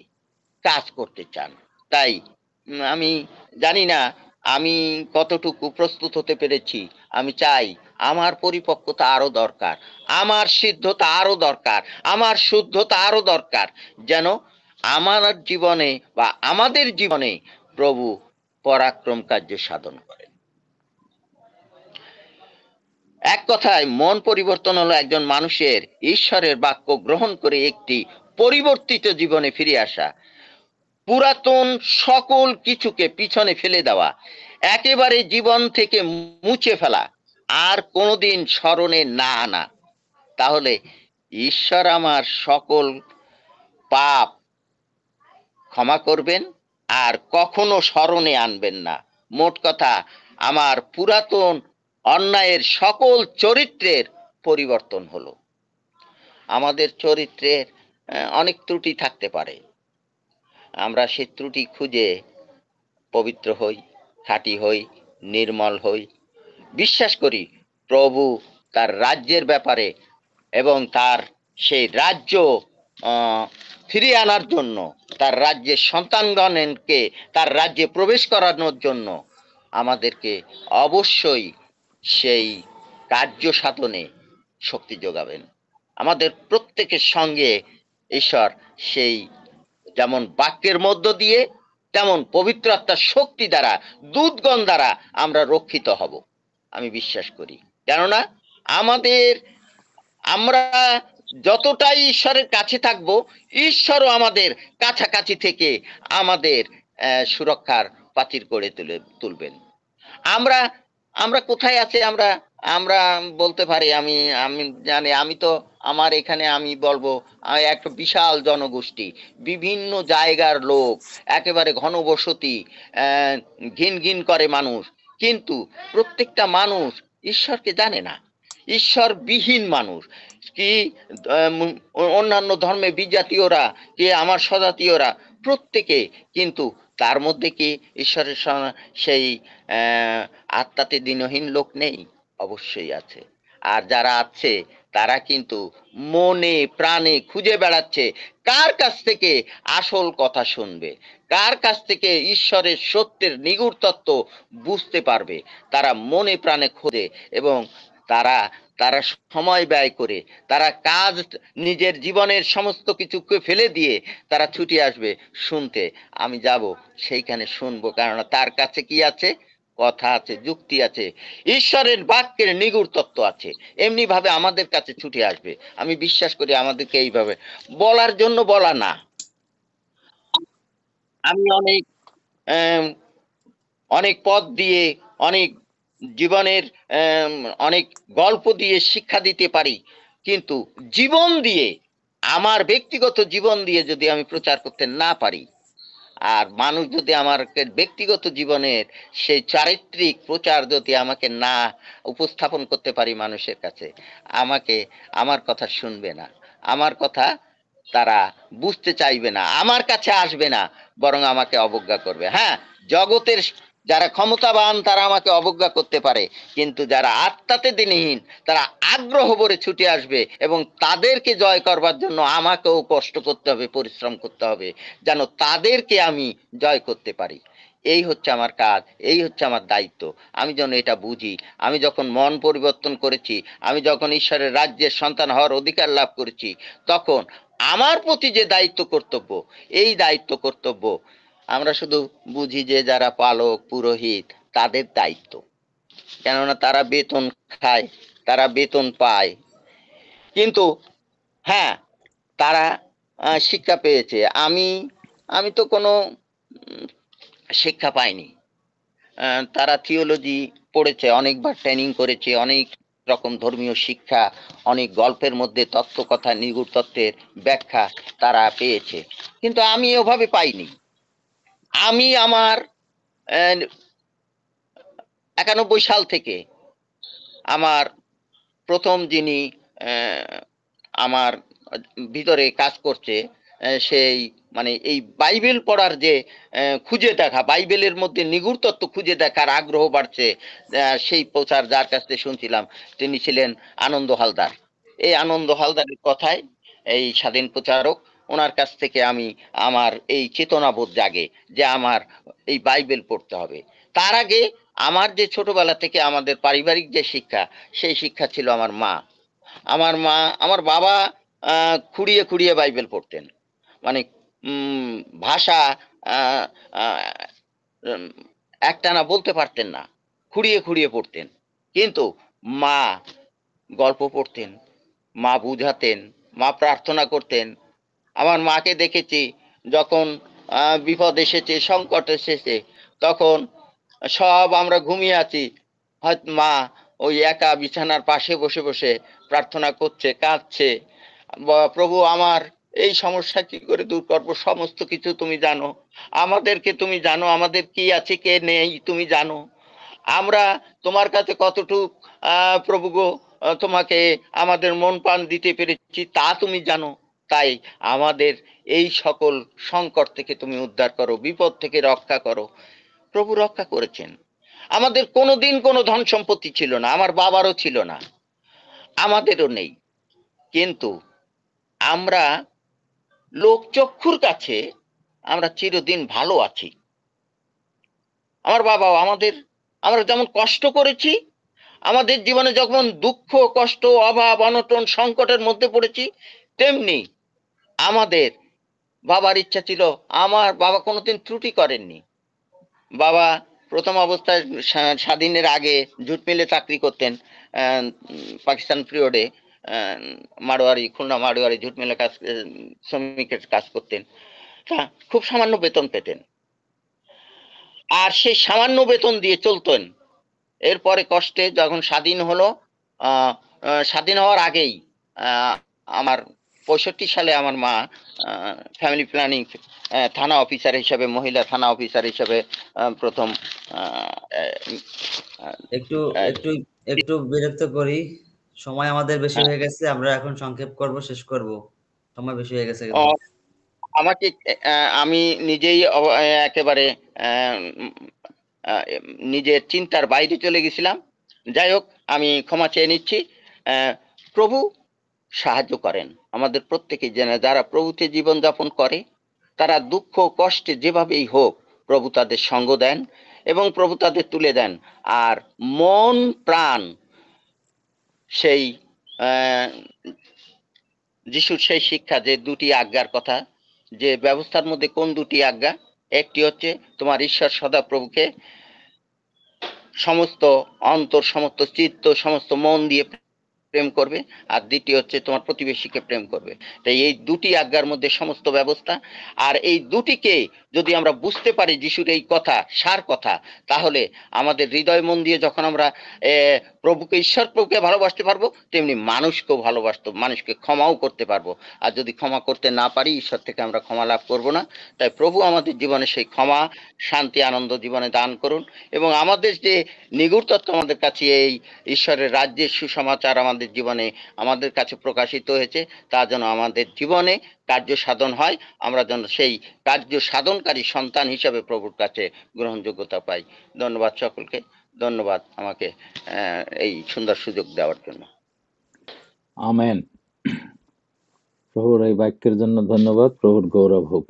কাজ করতে চান। তাই আমি জানি না আমি কতটুকু প্রস্তুত হতে পেরেছি। আমি চাই আমার পরিপক্কতা আরো দরকার, আমার সিদ্ধতা আরো দরকার, আমার শুদ্ধতা আরো দরকার, যেন আমার জীবনে বা আমাদের জীবনে প্রভু পরাক্রম কার্য সাধন করেন। এক কথায় মন পরিবর্তন হলো একজন মানুষের ঈশ্বরের বাক্য গ্রহণ করে একটি পরিবর্তিত জীবনে ফিরে আসা, পুরাতন সকল কিছুকে পিছনে ফেলে দেওয়া, একেবারে জীবন থেকে মুছে ফেলা, আর কোনোদিন স্মরণে না আনা। তাহলে ঈশ্বর আমার সকল পাপ ক্ষমা করবেন আর কখনো স্মরণে আনবেন না। মোট কথা, আমার পুরাতন অন্যায়ের সকল চরিত্রের পরিবর্তন হলো। আমাদের চরিত্রের অনেক ত্রুটি থাকতে পারে, আমরা সেই ত্রুটি খুঁজে পবিত্র হই, খাঁটি হই, নির্মল হই। বিশ্বাস করি প্রভু তার রাজ্যের ব্যাপারে এবং তার সেই রাজ্য আহ, ফিরিয়ে আনার জন্য, তার রাজ্যের সন্তানগণকে তার রাজ্যে প্রবেশ করানোর জন্য আমাদেরকে অবশ্যই সেই কার্য সাধনে শক্তি যোগাবেন। আমাদের প্রত্যেকের সঙ্গে ঈশ্বর সেই যেমন বাক্যের মধ্য দিয়ে, তেমন পবিত্র আত্মার শক্তি দ্বারা, দূতগণ দ্বারা আমরা রক্ষিত হব, আমি বিশ্বাস করি। কেননা আমাদের আমরা যতটাই ঈশ্বরের কাছে থাকব, ঈশ্বরও আমাদের কাছাকাছি থেকে আমাদের সুরক্ষার প্রাচীর করে তুলবেন। আমরা আমরা কোথায় আছি, আমরা আমরা বলতে পারি, আমি আমি জানি, আমি তো আমার এখানে আমি বলবো একটা বিশাল জনগোষ্ঠী, বিভিন্ন জায়গার লোক, একেবারে ঘনবসতি, ঘিন ঘিন করে মানুষ, কিন্তু প্রত্যেকটা মানুষ ঈশ্বরকে জানে না, ঈশ্বরবিহীন মানুষ। কি অন্যান্য ধর্মে বিজাতীয়রা, কি আমার স্বজাতীয়রা, প্রত্যেকে, কিন্তু তার মধ্যে কি ঈশ্বরের সেই আত্মাতে দিনহীন লোক নেই? অবশ্যই আছে। আর যারা আছে তারা কিন্তু মনে প্রাণে খুঁজে বেড়াচ্ছে কার কাছ থেকে আসল কথা শুনবে, কার কাছ থেকে ঈশ্বরের সত্যের নিগূঢ় তত্ত্ব বুঝতে পারবে। তারা মনে প্রাণে খোঁজে, এবং তারা তারা সময় ব্যয় করে, তারা কাজ, নিজের জীবনের সমস্ত কিছুকে ফেলে দিয়ে তারা ছুটে আসবে শুনতে। আমি যাব, সেইখানে শুনবো, কেননা তার কাছে কি আছে? কথা আছে, যুক্তি আছে, ঈশ্বরের বাক্যের নিগূঢ় তত্ত্ব আছে। এমনি ভাবে আমাদের কাছে ছুটে আসবে। আমি বিশ্বাস করি আমাদেরকে এইভাবে বলার জন্য বলা না। আমি অনেক আহ, অনেক পথ দিয়ে, অনেক জীবনের আহ, অনেক গল্প দিয়ে শিক্ষা দিতে পারি, কিন্তু জীবন দিয়ে, আমার ব্যক্তিগত জীবন দিয়ে যদি আমি প্রচার করতে না পারি, আর মানুষ যদি আমার ব্যক্তিগত জীবনের সেই চারিত্রিক প্রচার যদি আমাকে না উপস্থাপন করতে পারি মানুষের কাছে, আমাকে, আমার কথা শুনবে না, আমার কথা তারা বুঝতে চাইবে না, আমার কাছে আসবে না, বরং আমাকে অবজ্ঞা করবে। হ্যাঁ, জগতের যারা ক্ষমতাবান তারা আমাকে অবজ্ঞা করতে পারে, কিন্তু যারা আত্মাতে দিনহীন তারা আগ্রহ ভরে ছুটে আসবে, এবং তাদেরকে জয় করবার জন্য আমাকেও কষ্ট করতে হবে, পরিশ্রম করতে হবে, যেন তাদেরকে আমি জয় করতে পারি। এই হচ্ছে আমার কাজ, এই হচ্ছে আমার দায়িত্ব। আমি যেন এটা বুঝি। আমি যখন মন পরিবর্তন করেছি, আমি যখন ঈশ্বরের রাজ্যের সন্তান হওয়ার অধিকার লাভ করেছি, তখন আমার প্রতি যে দায়িত্ব কর্তব্য, এই দায়িত্ব কর্তব্য আমরা শুধু বুঝি যে যারা পালক পুরোহিত তাদের দায়িত্ব, কেননা তারা বেতন খায়, তারা বেতন পায়। কিন্তু হ্যাঁ, তারা শিক্ষা পেয়েছে, আমি আমি তো কোনো শিক্ষা পাইনি। তারা থিওলজি পড়েছে, অনেকবার ট্রেনিং করেছে, অনেক রকম ধর্মীয় শিক্ষা, অনেক গল্পের মধ্যে তত্ত্বকথা, নিগূঢ় তত্ত্বের ব্যাখ্যা তারা পেয়েছে, কিন্তু আমি ওভাবে পাইনি। আমি আমার 91 সাল থেকে আমার প্রথম যিনি আমার ভিতরে কাজ করছে, সেই মানে এই বাইবেল পড়ার যে খুঁজে দেখা, বাইবেলের মধ্যে নিগূঢ় তত্ত্ব খুঁজে দেখার আগ্রহ বাড়ছে, সেই প্রচার যার কাছ থেকে শুনছিলাম তিনি ছিলেন আনন্দ হালদার। এই আনন্দ হালদারের কথায়, এই স্বাধীন প্রচারক, ওনার কাছ থেকে আমি আমার এই চেতনাবোধ জাগে যে আমার এই বাইবেল পড়তে হবে। তার আগে আমার যে ছোটবেলা থেকে আমাদের পারিবারিক যে শিক্ষা, সেই শিক্ষা ছিল আমার মা, আমার মা, আমার বাবা খুঁড়িয়ে খুঁড়িয়ে বাইবেল পড়তেন, মানে ভাষা আহ, আহ, উম, একটানা বলতে পারতেন না, খুঁড়িয়ে খুঁড়িয়ে পড়তেন। কিন্তু মা গল্প পড়তেন, মা বুঝাতেন, মা প্রার্থনা করতেন। আমার মাকে দেখেছি যখন বিপদ এসেছে, সংকট এসেছে, তখন সব আমরা ঘুমিয়ে আছি, হয়তো মা ওই একা বিছানার পাশে বসে বসে প্রার্থনা করছে, কাঁদছে, প্রভু আমার এই সমস্যা কি করে দূর করবো, সমস্ত কিছু তুমি জানো, আমাদেরকে তুমি জানো, আমাদের কি আছে কে নেই তুমি জানো, আমরা তোমার কাছে কতটুক প্রভু গো, তোমাকে আমাদের মন প্রাণ দিতে পেরেছি তা তুমি জানো। তাই আমাদের এই সকল সংকট থেকে তুমি উদ্ধার করো, বিপদ থেকে রক্ষা করো। প্রভু রক্ষা করেছেন। আমাদের কোনোদিন কোনো ধন সম্পত্তি ছিল না, আমার বাবারও ছিল না, আমাদেরও নেই, কিন্তু আমরা লোকচক্ষুর কাছে আমরা চিরদিন ভালো আছি। আমার বাবাও আমরা যেমন কষ্ট করেছি, আমাদের জীবনে যখন দুঃখ, কষ্ট, অভাব, অনটন, সংকটের মধ্যে পড়েছি, তেমনি আমাদের বাবার ইচ্ছা ছিল, আমার বাবা কোনোদিন ত্রুটি করেননি। বাবা প্রথম অবস্থায় স্বাধীনের আগে জুট মিলে চাকরি করতেন, পাকিস্তান পিরিয়ডে মাড়োয়ারি, খুলনা মাড়োয়ারি জুট মিলে শ্রমিকের কাজ করতেন। তা খুব সামান্য বেতন পেতেন, আর সেই সামান্য বেতন দিয়ে চলতেন। এরপরে কষ্টে যখন স্বাধীন হলো, স্বাধীন হওয়ার আগেই আমার 65 সালে আমার মা ফ্যামিলি প্ল্যানিং থানা অফিসার হিসেবে, মহিলা থানা অফিসার হিসেবে প্রথম একটু একটু একটু বিরক্ত করি, সময় আমাদের বেশি হয়ে গেছে, আমরা এখন সংক্ষেপ করব, শেষ করব, সময় বেশি হয়ে গেছে কিন্তু। আমাকে আমি নিজেই একেবারে নিজের চিন্তার বাইরে চলে গেছিলাম। যাই হোক, আমি ক্ষমা চেয়ে নিচ্ছি। প্রভু সাহায্য করেন আমাদের প্রত্যেকে, যারা প্রভুতে জীবনযাপন করে, তারা দুঃখ কষ্টে যেভাবেই হোক প্রভু তাদের সঙ্গ দেন এবং প্রভু তাদের তুলে দেন। আর মন প্রাণ সেই যিশুর সেই শিক্ষা, যে দুটি আজ্ঞার কথা, যে ব্যবস্থার মধ্যে কোন দুটি আজ্ঞা, একটি হচ্ছে তোমার ঈশ্বর সদাপ্রভুকে সমস্ত অন্তর, সমস্ত চিত্ত, সমস্ত মন দিয়ে প্রেম করবে, আর দ্বিতীয় হচ্ছে তোমার প্রতিবেশীকে প্রেম করবে। তাই এই দুটি আজ্ঞার মধ্যে সমস্ত ব্যবস্থা। আর এই দুটিকে যদি আমরা বুঝতে পারি, যিশুর এই কথা, সার কথা, তাহলে আমাদের হৃদয় মন দিয়ে যখন আমরা প্রভুকে, ঈশ্বর প্রভুকে ভালোবাসতে পারবো, তেমনি মানুষকেও মানুষকে ক্ষমাও করতে পারবো। আর যদি ক্ষমা করতে না পারি, ঈশ্বর থেকে আমরা ক্ষমা লাভ করব না। তাই প্রভু আমাদের জীবনে সেই ক্ষমা, শান্তি, আনন্দ জীবনে দান করুন। এবং আমাদের যে নিগুড় তত্ত্ব আমাদের কাছে, এই ঈশ্বরের রাজ্যের সুসমাচার আমাদের জীবনে, আমাদের কাছে প্রকাশিত হয়েছে, তা যেন আমাদের জীবনে কার্য সাধন হয়, আমরা যেন সেই কার্য সাধনকারী সন্তান হিসাবে প্রভুর কাছে গ্রহণযোগ্যতা পাই। ধন্যবাদ সকলকে, ধন্যবাদ আমাকে এই সুন্দর সুযোগ দেওয়ার জন্য। আমেন। প্রভুর এই বাক্যের জন্য ধন্যবাদ। প্রভুর গৌরব হোক।